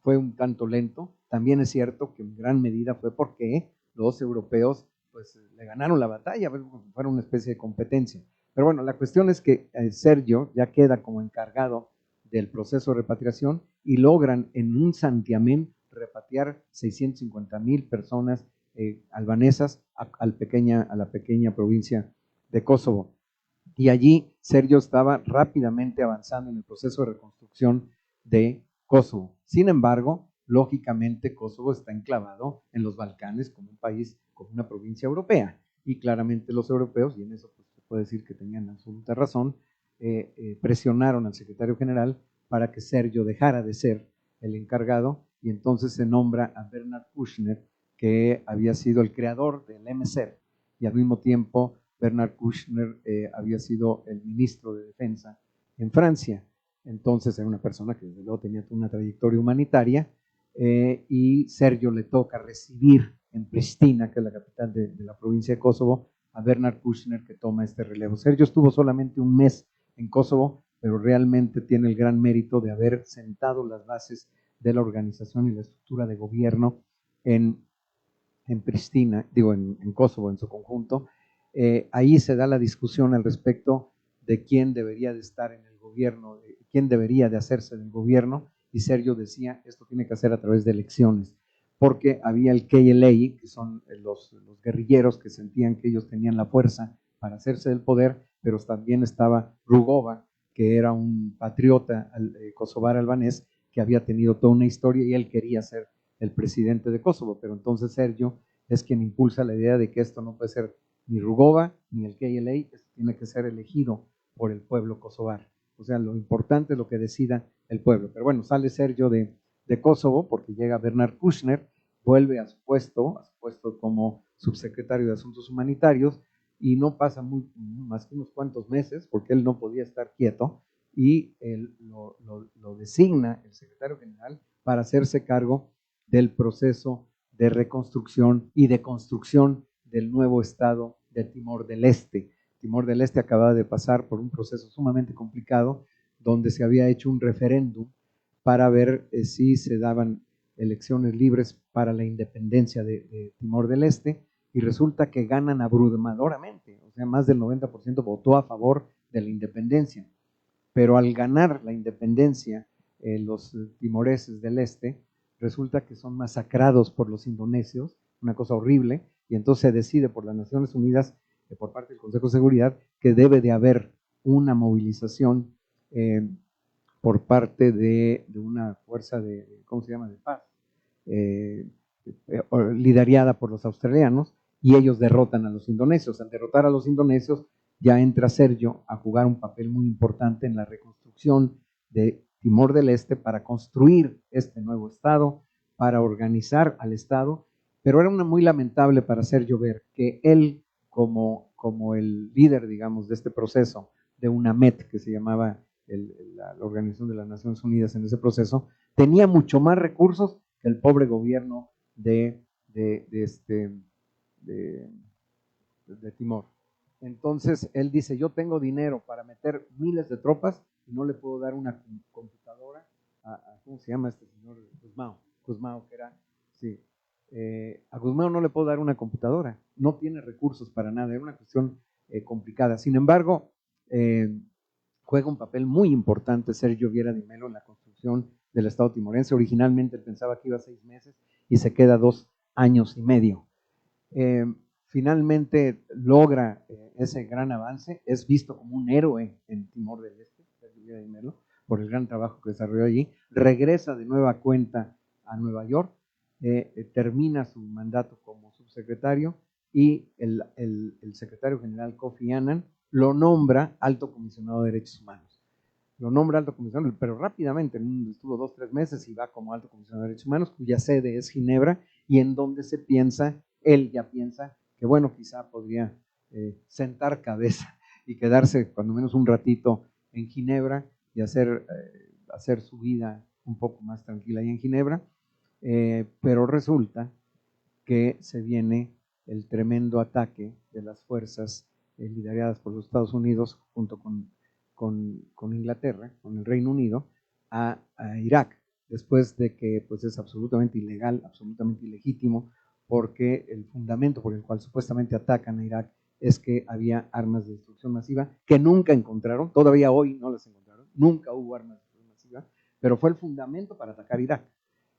[SPEAKER 6] fue un tanto lento, también es cierto que en gran medida fue porque los europeos pues le ganaron la batalla, fueron una especie de competencia. Pero bueno, la cuestión es que Sergio ya queda como encargado del proceso de repatriación y logran en un santiamén repatriar 650,000 personas albanesas a la pequeña provincia de Kosovo. Y allí Sergio estaba rápidamente avanzando en el proceso de reconstrucción de Kosovo. Sin embargo, lógicamente Kosovo está enclavado en los Balcanes como un país, como una provincia europea. Y claramente los europeos, y en eso pues, se puede decir que tenían absoluta razón, presionaron al secretario general para que Sergio dejara de ser el encargado, y entonces se nombra a Bernard Kouchner, que había sido el creador del MSER, y al mismo tiempo Bernard Kouchner había sido el ministro de Defensa en Francia. Entonces era una persona que desde luego tenía una trayectoria humanitaria, y Sergio le toca recibir en Pristina, que es la capital de la provincia de Kosovo, a Bernard Kouchner, que toma este relevo. Sergio estuvo solamente un mes en Kosovo, pero realmente tiene el gran mérito de haber sentado las bases de la organización y la estructura de gobierno en Pristina, en Kosovo en su conjunto. Ahí se da la discusión al respecto de quién debería de estar en el gobierno, quién debería de hacerse del gobierno, y Sergio decía, esto tiene que hacer a través de elecciones, porque había el KLA, que son los guerrilleros que sentían que ellos tenían la fuerza para hacerse del poder, pero también estaba Rugova, que era un patriota kosovar albanés que había tenido toda una historia y él quería ser el presidente de Kosovo, pero entonces Sergio es quien impulsa la idea de que esto no puede ser ni Rugova ni el KLA, esto tiene que ser elegido por el pueblo kosovar. O sea, lo importante es lo que decida el pueblo. Pero bueno, sale Sergio de Kosovo porque llega Bernard Kouchner, vuelve a su puesto como subsecretario de Asuntos Humanitarios, y no pasa más que unos cuantos meses, porque él no podía estar quieto, y él lo designa el secretario general para hacerse cargo del proceso de reconstrucción y de construcción del nuevo estado de Timor del Este. Timor del Este acababa de pasar por un proceso sumamente complicado, donde se había hecho un referéndum para ver si se daban elecciones libres para la independencia de Timor del Este, y resulta que ganan abrumadoramente, o sea, más del 90% votó a favor de la independencia, pero al ganar la independencia, los timoreses del Este, resulta que son masacrados por los indonesios, una cosa horrible, y entonces se decide por las Naciones Unidas, por parte del Consejo de Seguridad, que debe de haber una movilización por parte de una fuerza de paz, liderada por los australianos, y ellos derrotan a los indonesios. Al derrotar a los indonesios, ya entra Sergio a jugar un papel muy importante en la reconstrucción de Timor del Este para construir este nuevo estado, para organizar al estado, pero era muy lamentable para Sergio ver que él, como el líder, digamos, de este proceso, de UNAMED, que se llamaba la Organización de las Naciones Unidas en ese proceso, tenía mucho más recursos que el pobre gobierno de Timor. Entonces él dice, yo tengo dinero para meter miles de tropas y no le puedo dar una computadora ¿cómo se llama este señor? Guzmão, que era, sí. A Guzmão no le puedo dar una computadora, no tiene recursos para nada, era una cuestión complicada. Sin embargo, juega un papel muy importante Sergio Vieira de Mello en la construcción del Estado timorense. Originalmente él pensaba que iba a 6 meses y se queda 2 años y medio. Finalmente logra ese gran avance, es visto como un héroe en Timor del Este, Sergio Vieira de Mello, por el gran trabajo que desarrolló allí. Regresa de nueva cuenta a Nueva York, termina su mandato como subsecretario, y el secretario general Kofi Annan lo nombra alto comisionado de derechos humanos. Lo nombra alto comisionado, pero rápidamente, estuvo 2 o 3 meses y va como alto comisionado de derechos humanos, cuya sede es Ginebra, y en donde él ya piensa que bueno, quizá podría sentar cabeza y quedarse cuando menos un ratito en Ginebra y hacer su vida un poco más tranquila ahí en Ginebra, pero resulta que se viene el tremendo ataque de las fuerzas lideradas por los Estados Unidos junto con Inglaterra, con el Reino Unido, a Irak, después de que pues, es absolutamente ilegal, absolutamente ilegítimo, porque el fundamento por el cual supuestamente atacan a Irak es que había armas de destrucción masiva que nunca encontraron, todavía hoy no las encontraron, nunca hubo armas de destrucción masiva, pero fue el fundamento para atacar Irak.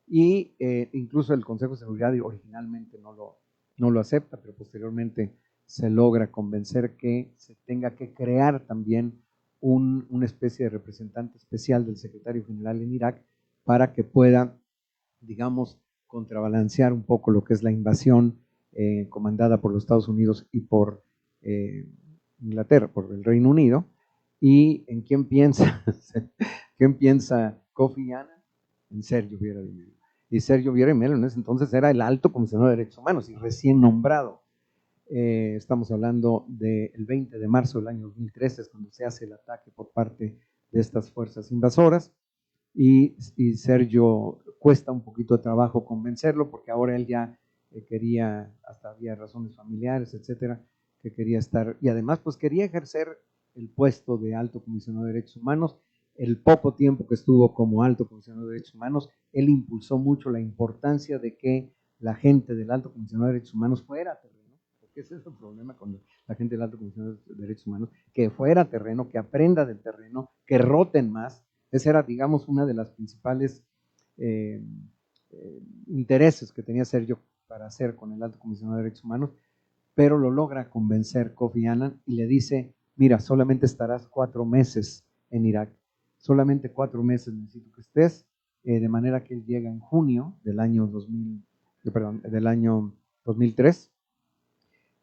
[SPEAKER 6] Y incluso el Consejo de Seguridad originalmente no lo acepta, pero posteriormente se logra convencer que se tenga que crear también una especie de representante especial del secretario general en Irak para que pueda, digamos, contrabalancear un poco lo que es la invasión comandada por los Estados Unidos y por Inglaterra, por el Reino Unido. ¿Y en quién piensa? ¿Quién piensa Kofi Annan? En Sergio Vieira de Mello. Y Sergio Vieira de Mello en ese entonces era el alto comisionado de derechos humanos y recién nombrado. Estamos hablando del 20 de marzo del año 2013, es cuando se hace el ataque por parte de estas fuerzas invasoras, y Sergio cuesta un poquito de trabajo convencerlo, porque ahora él ya quería, hasta había razones familiares, etcétera, que quería estar, y además pues quería ejercer el puesto de alto comisionado de derechos humanos. El poco tiempo que estuvo como alto comisionado de derechos humanos, él impulsó mucho la importancia de que la gente del alto comisionado de derechos humanos fuera a terreno, porque ese es el problema con la gente del alto comisionado de derechos humanos, que fuera a terreno, que aprenda del terreno, que roten más. Ese era, digamos, una de las principales intereses que tenía Sergio para hacer con el alto comisionado de derechos humanos, pero lo logra convencer Kofi Annan y le dice, mira, solamente estarás 4 meses en Irak, solamente 4 meses necesito que estés, de manera que él llega en junio del año 2003,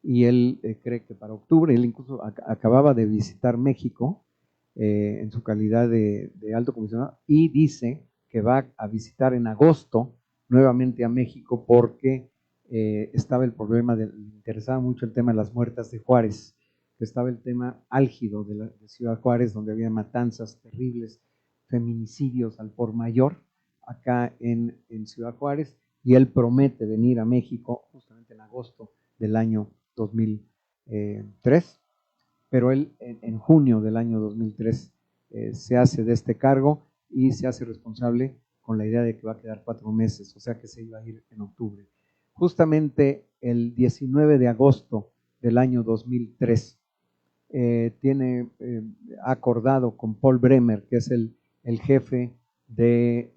[SPEAKER 6] y él cree que para octubre, él incluso acababa de visitar México en su calidad de alto comisionado, y dice que va a visitar en agosto nuevamente a México porque estaba el problema, le interesaba mucho el tema de las muertas de Juárez, que estaba el tema álgido de Ciudad Juárez, donde había matanzas terribles, feminicidios al por mayor, acá en Ciudad Juárez, y él promete venir a México justamente en agosto del año 2003, pero él en junio del año 2003 se hace de este cargo y se hace responsable con la idea de que va a quedar 4 meses, o sea que se iba a ir en octubre. Justamente el 19 de agosto del año 2003 ha acordado con Paul Bremer, que es el jefe de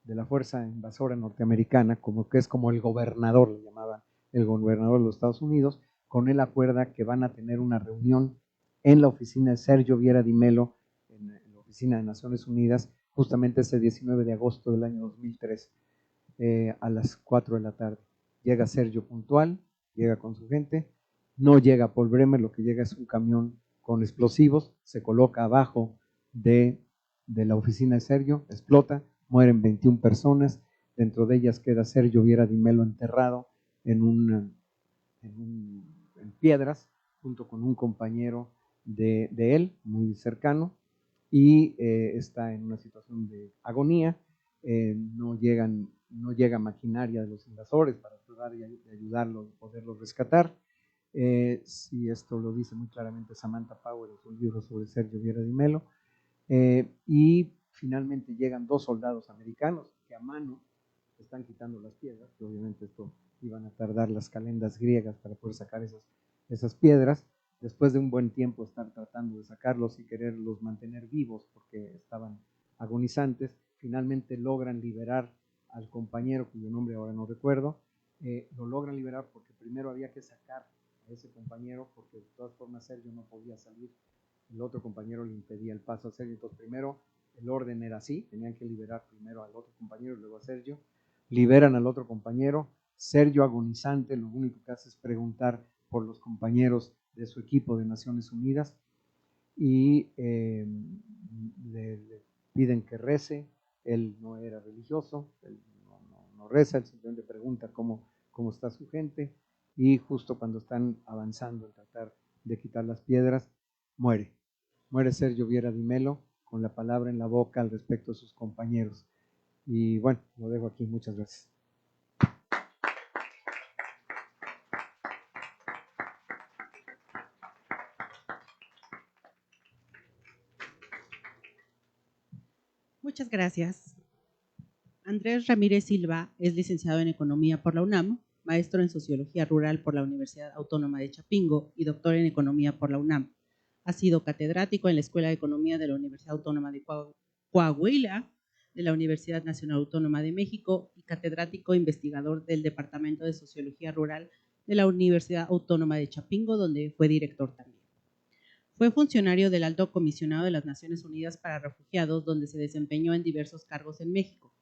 [SPEAKER 6] la fuerza invasora norteamericana, como que es como el gobernador, le llamaban el gobernador de los Estados Unidos. Con él acuerda que van a tener una reunión en la oficina de Sergio Vieira de Mello, en la oficina de Naciones Unidas, justamente ese 19 de agosto del año 2003, a las 4 de la tarde. Llega Sergio puntual, llega con su gente, no llega Paul Bremer, lo que llega es un camión con explosivos, se coloca abajo de la oficina de Sergio, explota, mueren 21 personas, dentro de ellas queda Sergio Vieira de Mello enterrado en piedras, junto con un compañero de él, muy cercano, y está en una situación de agonía. No llega maquinaria de los invasores para tratar de ayudarlo, poderlo rescatar. Si esto lo dice muy claramente Samantha Power en su libro sobre Sergio Vieira de Mello. Y finalmente llegan 2 soldados americanos que a mano están quitando las piedras, que obviamente esto iban a tardar las calendas griegas para poder sacar esas piedras. Después de un buen tiempo estar tratando de sacarlos y quererlos mantener vivos porque estaban agonizantes, finalmente logran liberar al compañero, cuyo nombre ahora no recuerdo. Lo logran liberar porque primero había que sacar a ese compañero, porque de todas formas Sergio no podía salir, el otro compañero le impedía el paso a Sergio. Entonces primero el orden era así, tenían que liberar primero al otro compañero y luego a Sergio. Liberan al otro compañero, Sergio agonizante, lo único que hace es preguntar por los compañeros de su equipo de Naciones Unidas y le piden que rece. Él no era religioso, él no reza, él simplemente pregunta cómo está su gente, y justo cuando están avanzando en tratar de quitar las piedras, muere. Muere Sergio Viera Di Melo con la palabra en la boca al respecto de sus compañeros. Y bueno, lo dejo aquí. Muchas gracias.
[SPEAKER 1] Muchas gracias. Andrés Ramírez Silva es licenciado en Economía por la UNAM, maestro en Sociología Rural por la Universidad Autónoma de Chapingo y doctor en Economía por la UNAM. Ha sido catedrático en la Escuela de Economía de la Universidad Autónoma de Coahuila, de la Universidad Nacional Autónoma de México y catedrático investigador del Departamento de Sociología Rural de la Universidad Autónoma de Chapingo, donde fue director también. Fue funcionario del Alto Comisionado de las Naciones Unidas para Refugiados, donde se desempeñó en diversos cargos en México.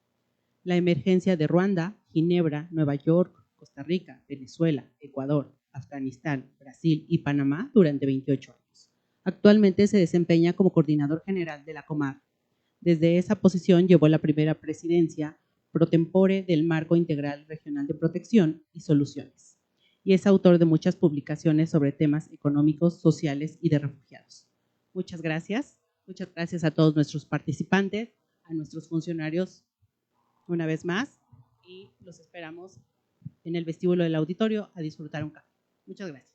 [SPEAKER 1] La emergencia de Ruanda, Ginebra, Nueva York, Costa Rica, Venezuela, Ecuador, Afganistán, Brasil y Panamá durante 28 años. Actualmente se desempeña como coordinador general de la COMAG. Desde esa posición llevó la primera presidencia pro tempore del Marco Integral Regional de Protección y Soluciones, y es autor de muchas publicaciones sobre temas económicos, sociales y de refugiados. Muchas gracias a todos nuestros participantes, a nuestros funcionarios una vez más, y los esperamos en el vestíbulo del auditorio a disfrutar un café. Muchas gracias.